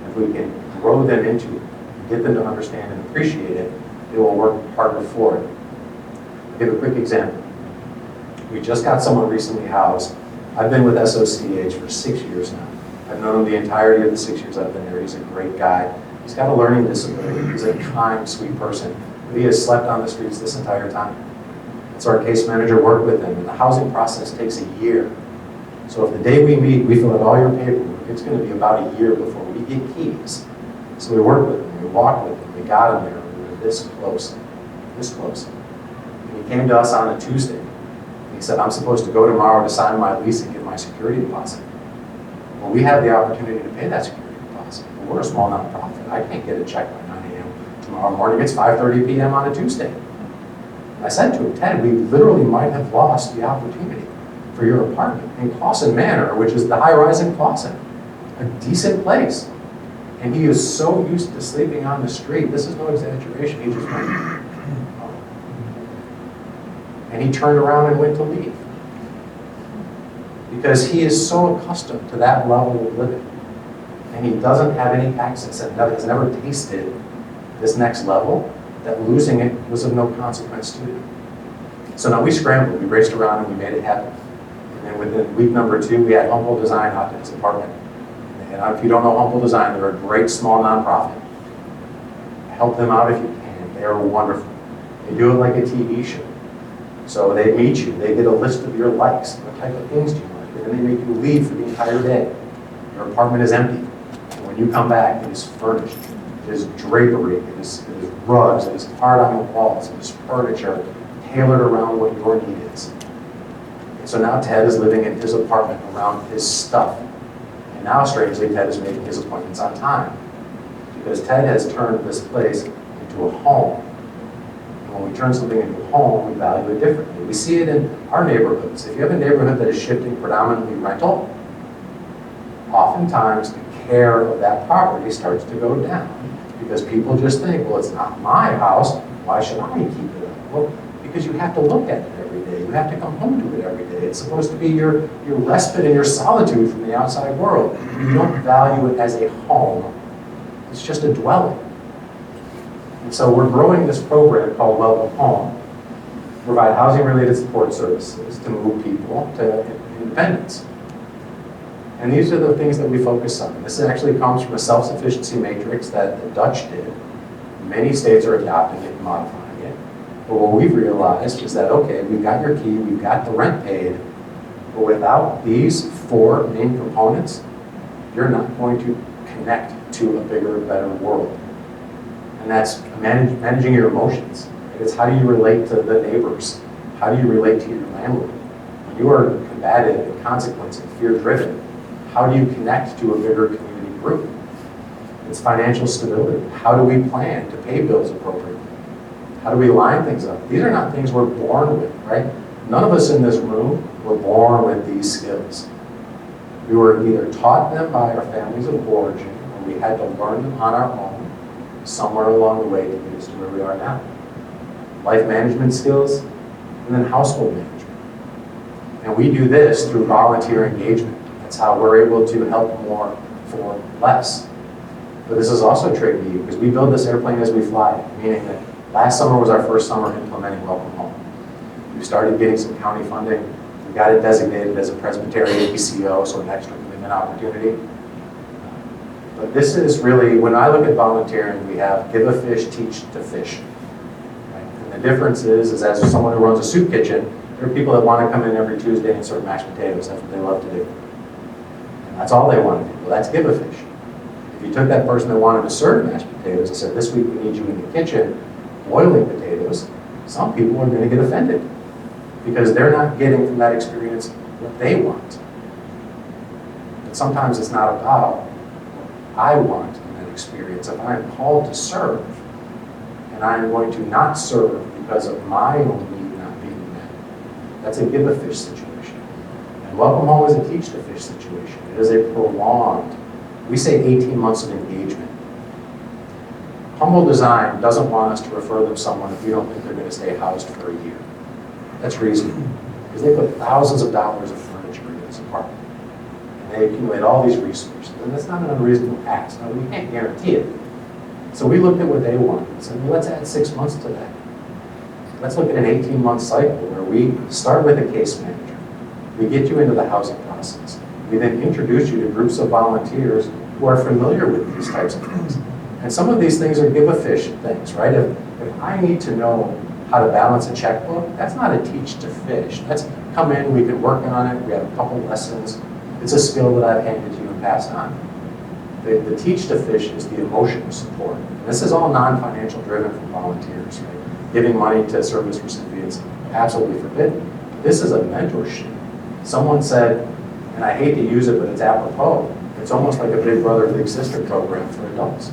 If we can grow them into it, get them to understand and appreciate it, they will work harder for it. I'll give a quick example. We just got someone recently housed. I've been with SOCH for 6 years now. I've known him the entirety of the 6 years I've been there. He's a great guy. He's got a learning disability. He's a kind, sweet person. But he has slept on the streets this entire time. So our case manager worked with him, and the housing process takes a year. So if the day we meet, we fill out all your paperwork, it's going to be about a year before we get keys. So we worked with him, we walked with him, we got him there, we were this close, this close. And he came to us on a Tuesday. And he said, I'm supposed to go tomorrow to sign my lease and get my security deposit. Well, we have the opportunity to pay that security deposit. But we're a small nonprofit. I can't get a check by 9 a.m. tomorrow morning. It's 5:30 p.m. on a Tuesday. And I said to him, Ted, we literally might have lost the opportunity for your apartment in Clawson Manor, which is the high-rise in Clawson, a decent place. And he is so used to sleeping on the street. This is no exaggeration. He just went, oh. And he turned around and went to leave. Because he is so accustomed to that level of living. And he doesn't have any access and has never tasted this next level, that losing it was of no consequence to him. So now we scrambled, we raced around and we made it happen. And then within week number 2, we had Humble Design out to his apartment. And if you don't know Humble Design, they're a great small nonprofit. Help them out if you can. They are wonderful. They do it like a TV show. So they meet you, they get a list of your likes, what type of things do you like, and then they make you leave for the entire day. Your apartment is empty. And when you come back, it is furnished. It is drapery, it is rugs, it is art on the walls, it is furniture tailored around what your need is. And so now Ted is living in his apartment around his stuff. And now, strangely, Ted is making his appointments on time. Because Ted has turned this place into a home. And when we turn something into a home, we value it differently. We see it in our neighborhoods. If you have a neighborhood that is shifting predominantly rental, oftentimes the care of that property starts to go down. Because people just think, well, it's not my house, why should I keep it up? Well, because you have to look at it every day. You have to come home to it every day. It's supposed to be your respite and your solitude from the outside world. You don't value it as a home. It's just a dwelling. And so we're growing this program called Welcome Home, to provide housing-related support services to move people to independence. And these are the things that we focus on. This actually comes from a self-sufficiency matrix that the Dutch did. Many states are adopting it and modifying it. But what we've realized is that, okay, we've got your key, we've got the rent paid, but without these 4 main components, you're not going to connect to a bigger, better world. And that's managing your emotions. It's how do you relate to the neighbors? How do you relate to your landlord? When you are combative and consequence and fear-driven, how do you connect to a bigger community group? It's financial stability. How do we plan to pay bills appropriately? How do we line things up? These are not things we're born with, right? None of us in this room were born with these skills. We were either taught them by our families of origin, or we had to learn them on our own somewhere along the way to get us to where we are now. Life management skills, and then household management. And we do this through volunteer engagement. That's how we're able to help more for less. But this is also tricky because we build this airplane as we fly it, meaning that last summer was our first summer implementing Welcome Home. We started getting some county funding. We got it designated as a Presbyterian ECO, so an extra commitment opportunity. But this is really, when I look at volunteering, we have give a fish, teach to fish. Right? And the difference is as someone who runs a soup kitchen, there are people that want to come in every Tuesday and serve mashed potatoes. That's what they love to do. And that's all they want to do. Well, that's give a fish. If you took that person that wanted to serve mashed potatoes and said, this week we need you in the kitchen boiling potatoes, some people are going to get offended because they're not getting from that experience what they want. But sometimes it's not about what I want in that experience. If I'm called to serve, and I'm going to not serve because of my own need not being met, that's a give a fish situation. And Welcome Home is a teach to fish situation. It is a prolonged, we say 18 months of engagement. Humble Design doesn't want us to refer them someone if we don't think they're going to stay housed for a year. That's reasonable, because they put thousands of dollars of furniture into this apartment. And they accumulate all these resources. And that's not an unreasonable ask. Now, we can't guarantee it. So we looked at what they wanted and said, well, let's add 6 months to that. Let's look at an 18-month cycle where we start with a case manager. We get you into the housing process. We then introduce you to groups of volunteers who are familiar with these types of things. And some of these things are give a fish things, right? If I need to know how to balance a checkbook, that's not a teach to fish. That's come in, we can work on it, we have a couple lessons. It's a skill that I've handed to you and passed on. The teach to fish is the emotional support. And this is all non-financial driven from volunteers, right? Giving money to service recipients, absolutely forbidden. This is a mentorship. Someone said, and I hate to use it, but it's apropos, it's almost like a Big Brother, Big Sister program for adults.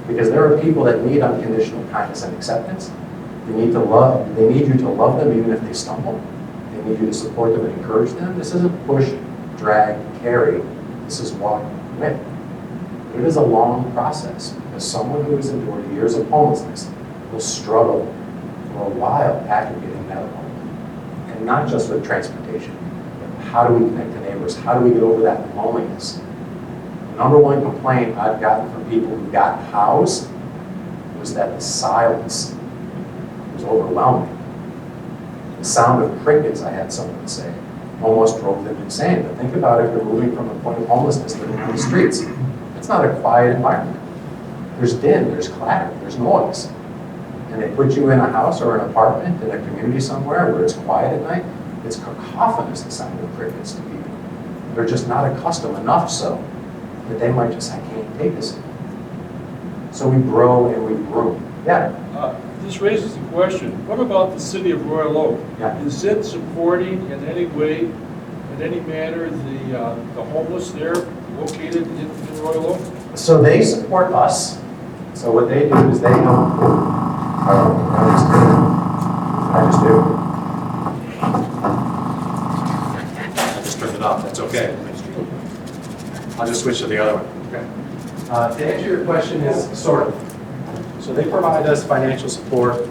Because there are people that need unconditional kindness and acceptance. They need you to love them even if they stumble. They need you to support them and encourage them. This isn't push, drag, carry. This is walk, commit. It is a long process because someone who has endured years of homelessness will struggle for a while after getting that home. and not just with transportation. How do we connect to neighbors? How do we get over that loneliness? The number one complaint I've gotten from people who got housed was that the silence was overwhelming. The sound of crickets, I had someone say, almost drove them insane. But think about if you're moving from a point of homelessness living on the streets. It's not a quiet environment. There's din, there's clatter, there's noise. And they put you in a house or an apartment in a community somewhere where it's quiet at night, it's cacophonous, the sound of crickets to people. They're just not accustomed enough so that they might just say, I can't take this anymore. So we grow and we groom. Yeah. This raises the question, what about the city of Royal Oak? Yeah. Is it supporting in any way, in any manner, the homeless there located in Royal Oak? So they support us. So what they do is they help. I just turned it off. That's okay. I'll just switch to the other one. Okay. To answer your question is sort of. So they provide us financial support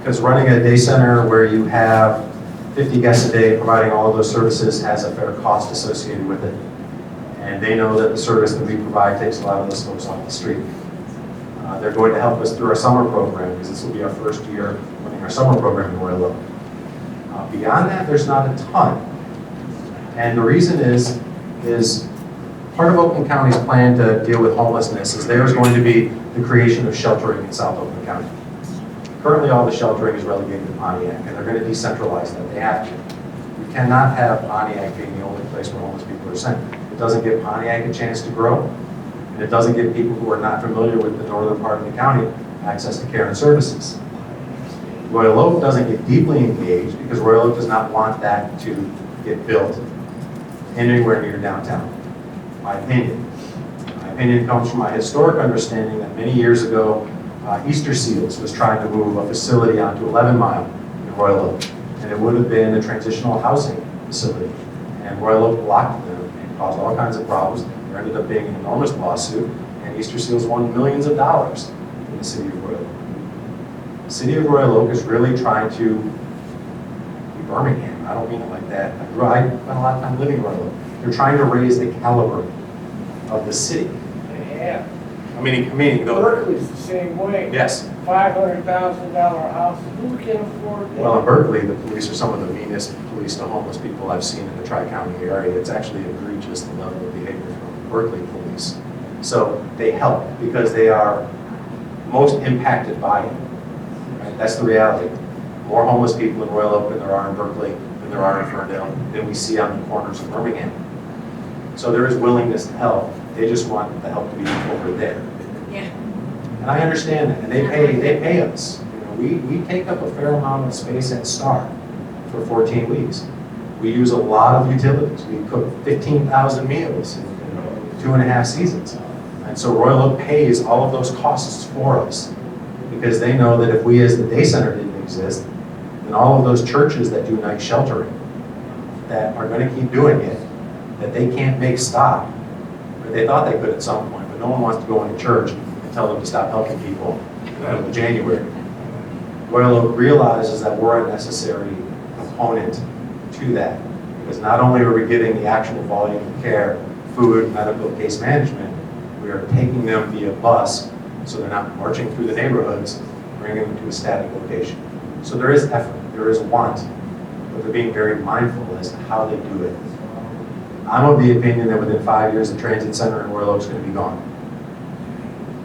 because running a day center where you have 50 guests a day, providing all of those services has a fair cost associated with it. And they know that the service that we provide takes a lot of those folks off the street. They're going to help us through our summer program because this will be our first year running our summer program in Royal Oak. Beyond that, there's not a ton. And the reason is part of Oakland County's plan to deal with homelessness is there's going to be the creation of sheltering in South Oakland County. Currently, all the sheltering is relegated to Pontiac, and they're going to decentralize that. They have to. We cannot have Pontiac being the only place where homeless people are sent. It doesn't give Pontiac a chance to grow, and it doesn't give people who are not familiar with the northern part of the county access to care and services. Royal Oak doesn't get deeply engaged because Royal Oak does not want that to get built anywhere near downtown. My opinion. My opinion comes from my historic understanding that many years ago, Easter Seals was trying to move a facility onto 11 Mile in Royal Oak, and it would have been a transitional housing facility. And Royal Oak blocked them and caused all kinds of problems. There ended up being an enormous lawsuit, and Easter Seals won millions of dollars in the city of Royal Oak. The city of Royal Oak is really trying to be Birmingham. I don't mean it like that. I spent a lot of time living in Royal Oak. They're trying to raise the caliber of the city. Yeah. Meaning Berkeley's the same way. Yes. $500,000 house, who can afford that? Well, in Berkeley, the police are some of the meanest police to homeless people I've seen in the Tri-County area. It's actually egregious, the level of behavior from Berkeley police. So they help because they are most impacted by it. Right? That's the reality. More homeless people in Royal Oak than there are in Berkeley, than there are in Ferndale, than we see on the corners of Birmingham. So there is willingness to help. They just want the help to be over there. Yeah. And I understand that, and they pay us. You know, we take up a fair amount of space at Star for 14 weeks. We use a lot of utilities. We cook 15,000 meals in 2.5 seasons. And so Royal Oak pays all of those costs for us because they know that if we as the day center didn't exist, then all of those churches that do night sheltering that are going to keep doing it, that they can't make stop. They thought they could at some point, but no one wants to go into church and tell them to stop helping people in January. Royal Oak realizes that we're a necessary component to that, because not only are we getting the actual volume of care, food, medical, case management, we are taking them via bus, so they're not marching through the neighborhoods, bringing them to a static location. So there is effort, there is want, but they're being very mindful as to how they do it. I'm of the opinion that within 5 years, the transit center in Royal Oak is going to be gone.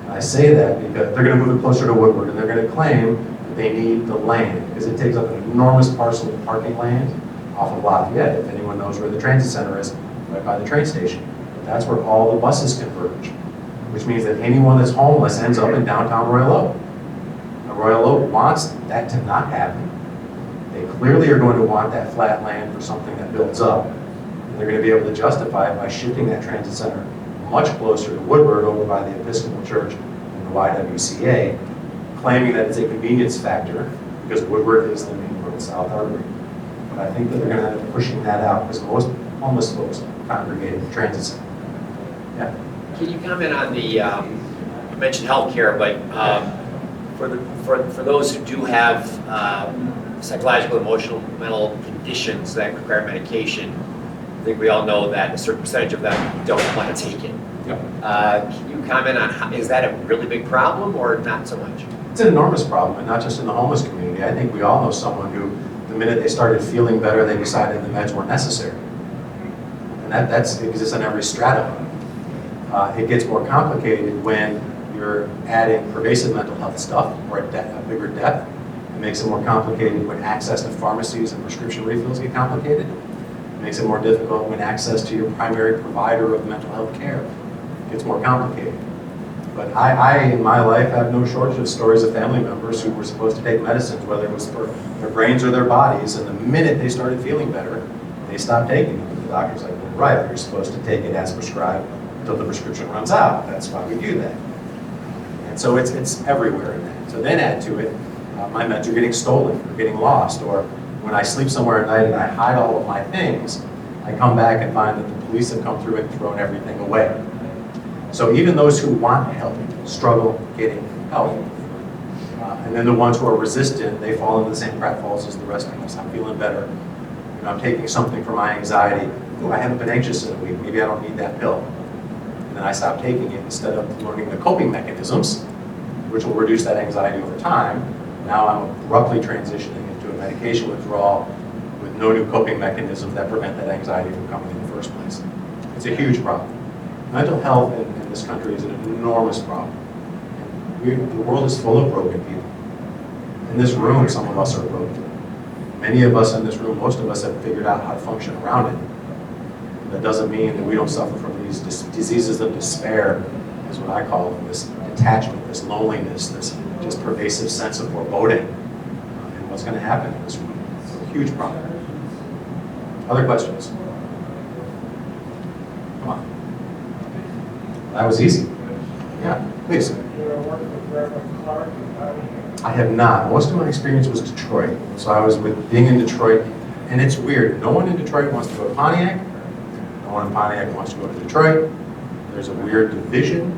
And I say that because they're going to move it closer to Woodward, and they're going to claim that they need the land, because it takes up an enormous parcel of parking land off of Lafayette, if anyone knows where the transit center is, right by the train station. But that's where all the buses converge, which means that anyone that's homeless ends up in downtown Royal Oak. And Royal Oak wants that to not happen. They clearly are going to want that flat land for something that builds up. They're going to be able to justify it by shifting that transit center much closer to Woodward over by the Episcopal Church and the YWCA, claiming that it's a convenience factor because Woodward is the main north-south artery. But I think that they're going to end up pushing that out because most homeless folks congregate at the transit center. Yeah. Can you comment on the, you mentioned healthcare, but for those who do have psychological, emotional, mental conditions that require medication, I think we all know that a certain percentage of them don't want to take it. Yep. Can you comment on, is that a really big problem or not so much? It's an enormous problem, and not just in the homeless community. I think we all know someone who, the minute they started feeling better, they decided the meds weren't necessary. And that exists on every stratum. It gets more complicated when you're adding pervasive mental health stuff or a bigger depth. It makes it more complicated when access to pharmacies and prescription refills get complicated. It makes it more difficult when access to your primary provider of mental health care gets more complicated. But I, in my life, have no shortage of stories of family members who were supposed to take medicines, whether it was for their brains or their bodies, and the minute they started feeling better, they stopped taking them. The doctor's like, well, right, you're supposed to take it as prescribed until the prescription runs out. That's why we do that. And so it's everywhere in that. So then add to it, my meds are getting stolen or getting lost, or when I sleep somewhere at night and I hide all of my things, I come back and find that the police have come through and thrown everything away. So even those who want help struggle getting help. And then the ones who are resistant, they fall into the same pratfalls as the rest of us. I'm feeling better. You know, I'm taking something for my anxiety. Ooh, I haven't been anxious in a week. Maybe I don't need that pill. And then I stop taking it instead of learning the coping mechanisms, which will reduce that anxiety over time. Now I'm abruptly transitioning into a medication withdrawal with no new coping mechanisms that prevent that anxiety from coming in the first place. It's a huge problem. Mental health in this country is an enormous problem. The world is full of broken people. In this room, some of us are broken. Many of us in this room, most of us have figured out how to function around it. That doesn't mean that we don't suffer from these diseases of despair, is what I call them, this detachment, this loneliness, this just pervasive sense of foreboding and what's going to happen in this room. It's a huge problem. Other questions? Come on. That was easy. Yeah, please. I have not. Most of my experience was Detroit. So I was being in Detroit, and it's weird. No one in Detroit wants to go to Pontiac. No one in Pontiac wants to go to Detroit. There's a weird division.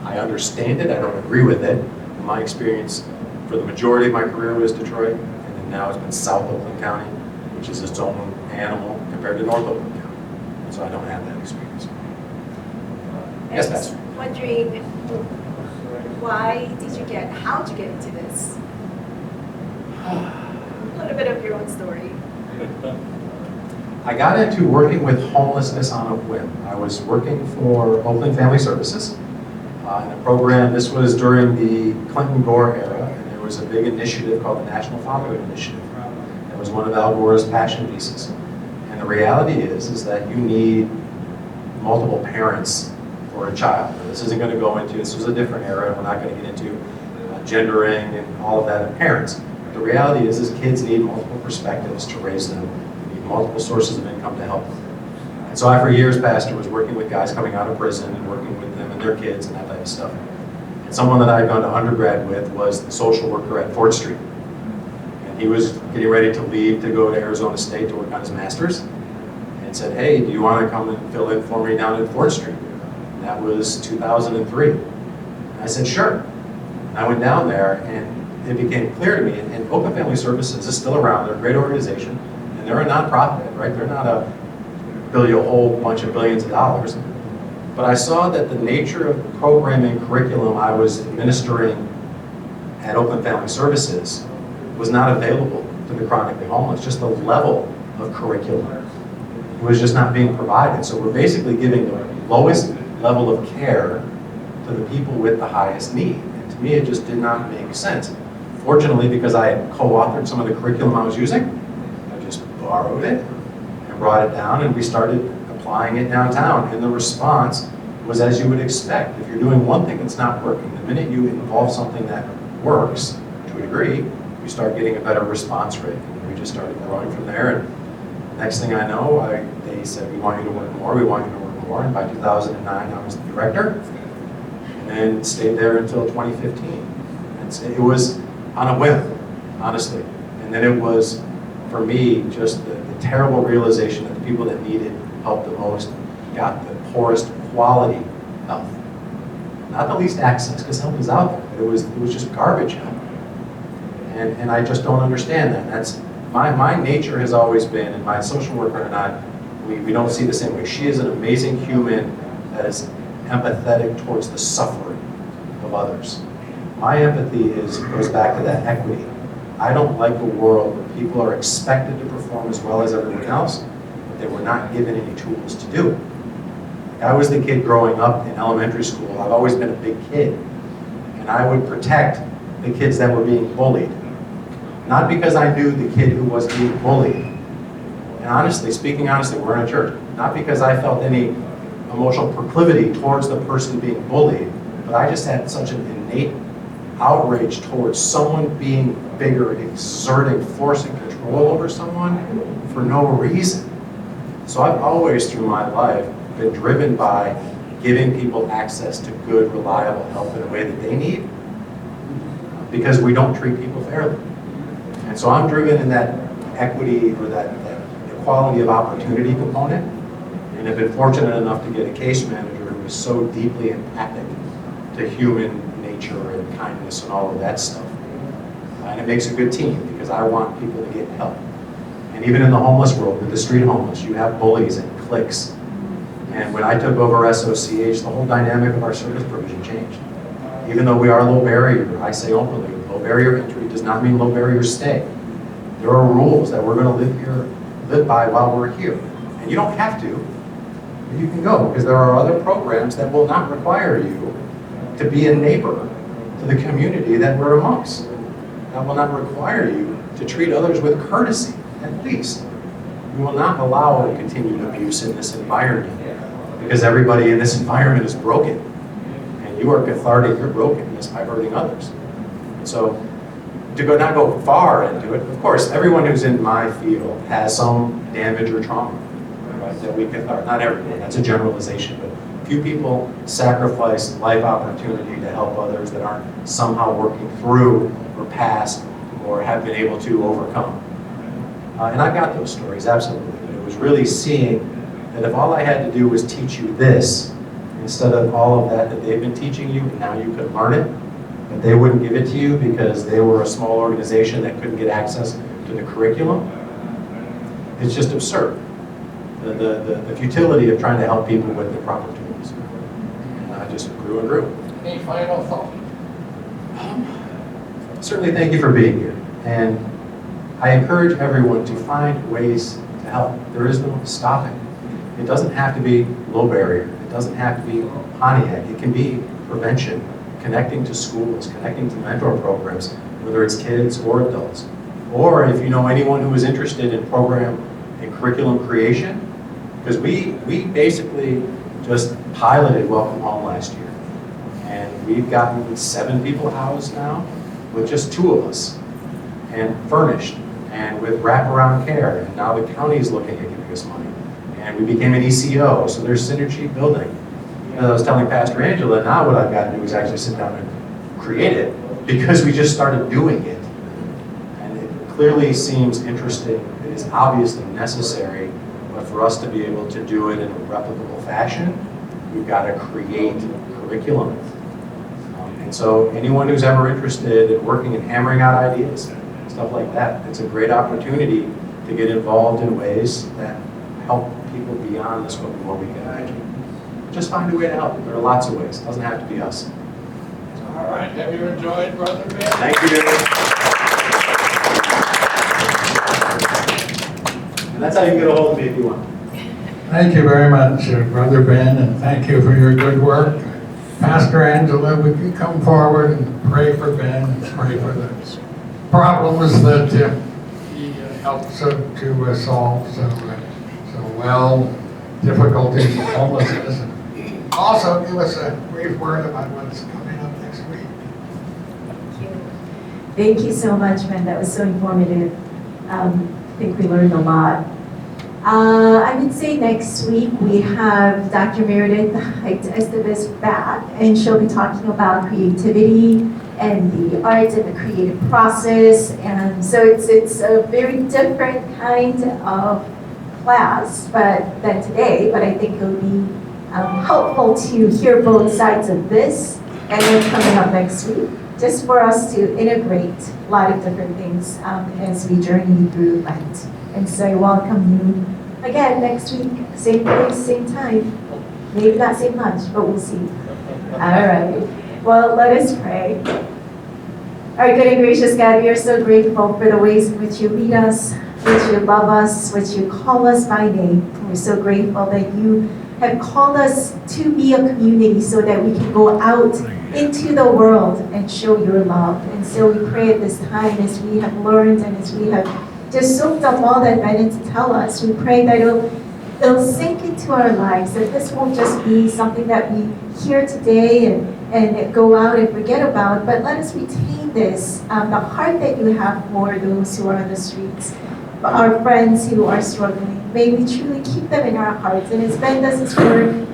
I understand it. I don't agree with it. My experience for the majority of my career was Detroit, and then now it's been South Oakland County, which is its own animal compared to North Oakland County. So I don't have that experience. Yes, I was wondering, how did you get into this? A little bit of your own story. I got into working with homelessness on a whim. I was working for Oakland Family Services in a program. This was during the Clinton-Gore era, and there was a big initiative called the National Fatherhood Initiative. It was one of Al Gore's passion pieces. And the reality is that you need multiple parents for a child. Now, this isn't going to go into, this was a different era, we're not going to get into gendering and all of that of parents. The reality is kids need multiple perspectives to raise them. They need multiple sources of income to help them. And so I, for years, Pastor, was working with guys coming out of prison and working with them and their kids and that type of stuff. And someone that I had gone to undergrad with was the social worker at Fort Street. And he was getting ready to leave to go to Arizona State to work on his master's. And said, hey, do you want to come and fill in for me down at Fort Street? And that was 2003. And I said, sure. And I went down there, and it became clear to me, and Oakland Family Services is still around. They're a great organization, and they're a nonprofit, right? They're not a whole bunch of billions of dollars. But I saw that the nature of the programming curriculum I was administering at Oakland Family Services was not available to the chronically homeless. Just the level of curriculum was just not being provided. So we're basically giving the lowest level of care to the people with the highest need. And to me, it just did not make sense. Fortunately, because I had co-authored some of the curriculum I was using, I just borrowed it and brought it down, and we started applying it downtown. And the response was as you would expect. If you're doing one thing that's not working, the minute you involve something that works to a degree, you start getting a better response rate. And we just started growing from there. And next thing I know, they said, we want you to work more, we want you to work more. And by 2009, I was the director, and then stayed there until 2015. And it was on a whim, honestly. And then it was, for me, just the terrible realization that the people that needed help the most got the poorest quality help. Not the least access, because help is out there, but it was just garbage help. And I just don't understand that. That's my nature has always been, and my social worker and I, we don't see the same way. She is an amazing human that is empathetic towards the suffering of others. My empathy goes back to that equity. I don't like a world where people are expected to perform as well as everyone else, but they were not given any tools to do it. I was the kid growing up in elementary school. I've always been a big kid. And I would protect the kids that were being bullied. Not because I knew the kid who was being bullied. And honestly, speaking honestly, we're in a church. Not because I felt any emotional proclivity towards the person being bullied, but I just had such an innate outrage towards someone being bigger, exerting force and control over someone for no reason. So I've always, through my life, been driven by giving people access to good, reliable help in a way that they need, because we don't treat people fairly. And so I'm driven in that equity or that equality of opportunity component, and have been fortunate enough to get a case manager who is so deeply empathic to human nature and kindness and all of that stuff. And it makes a good team, because I want people to get help. And even in the homeless world, with the street homeless, you have bullies and cliques. And when I took over SOCH, the whole dynamic of our service provision changed. Even though we are low barrier, I say openly, low barrier entry does not mean low barrier stay. There are rules that we're going to live by while we're here. And you don't have to, but you can go, because there are other programs that will not require you to be a neighbor to the community that we're amongst. That will not require you to treat others with courtesy, at least. We will not allow continued abuse in this environment, because everybody in this environment is broken. And you are cathartic your brokenness by hurting others. And so, to not go far into it, of course, everyone who's in my field has some damage or trauma, right, that we cathartic. Not everyone, that's a generalization, but few people sacrifice life opportunity to help others that aren't somehow working through or past or have been able to overcome. And I got those stories, absolutely. But it was really seeing that if all I had to do was teach you this, instead of all of that they've been teaching you, and now you could learn it, but they wouldn't give it to you because they were a small organization that couldn't get access to the curriculum, it's just absurd. The futility of trying to help people with the proper tools. And I just grew and grew. Any final thought? Certainly thank you for being here. And I encourage everyone to find ways to help. There is no stopping. It doesn't have to be low barrier. It doesn't have to be Pontiac. It can be prevention, connecting to schools, connecting to mentor programs, whether it's kids or adults. Or if you know anyone who is interested in program and curriculum creation, because we basically just piloted Welcome Home last year. And we've gotten 7 people housed now with just 2 of us, and furnished, and with wraparound care. And now the county is looking at giving us money. And we became an ECO, so there's synergy building. And I was telling Pastor Angela, now what I've got to do is actually sit down and create it, because we just started doing it. And it clearly seems interesting. It is obviously necessary, but for us to be able to do it in a replicable fashion, we've got to create curriculum. And so anyone who's ever interested in working and hammering out ideas, stuff like that, it's a great opportunity to get involved in ways that help people beyond the scope of what we can imagine. Just find a way to help. There are lots of ways. It doesn't have to be us. All right, have you enjoyed, Brother Ben? Thank you, David. And that's how you can get a hold of me if you want. Thank you very much, Brother Ben, and thank you for your good work. Pastor Angela, would you come forward and pray for Ben and pray for the problems that he helps to solve so well, difficulties of homelessness. And also give us a brief word about what's coming up next week. Thank you so much, Ben. That was so informative. I think we learned a lot. I would say next week we have Dr. Meredith Estevez back, and she'll be talking about creativity and the arts and the creative process. And so it's a very different kind of class than today, but I think it'll be helpful to hear both sides of this And then coming up next week, just for us to integrate a lot of different things as we journey through Lent. And so I welcome you again next week, same place, same time. Maybe not same lunch, but we'll see. All right. Well, let us pray. Our good and gracious God, we are so grateful for the ways in which you lead us, which you love us, which you call us by name. We're so grateful that you have called us to be a community so that we can go out into the world and show your love. And so we pray at this time as we have learned and as we have just soaked up all that meant to tell us, we pray that it'll sink into our lives, that this won't just be something that we hear today and go out and forget about, but let us retain this, the heart that you have for those who are on the streets, our friends who are struggling. May we truly keep them in our hearts. And as Ben does his work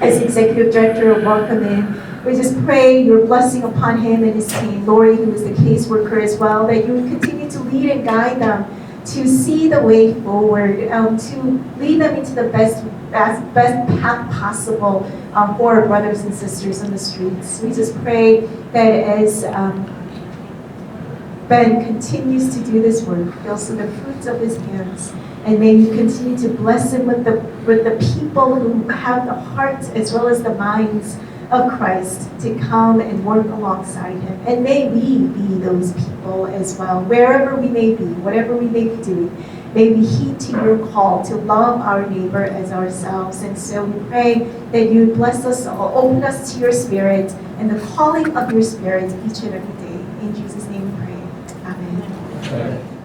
as Executive Director of Welcome In, we just pray your blessing upon him and his team. Lori, who is the caseworker as well, that you would continue to lead and guide them to see the way forward, to lead them into the best path possible for our brothers and sisters on the streets. We just pray that as Ben continues to do this work, he'll see the fruits of his hands, and may you continue to bless him with the people who have the hearts as well as the minds of Christ to come and work alongside him. And may we be those people as well, wherever we may be, whatever we may be doing. May we heed to your call to love our neighbor as ourselves. And so we pray that you bless us all, open us to your spirit and the calling of your spirit each and every day. In Jesus' name we pray. Amen.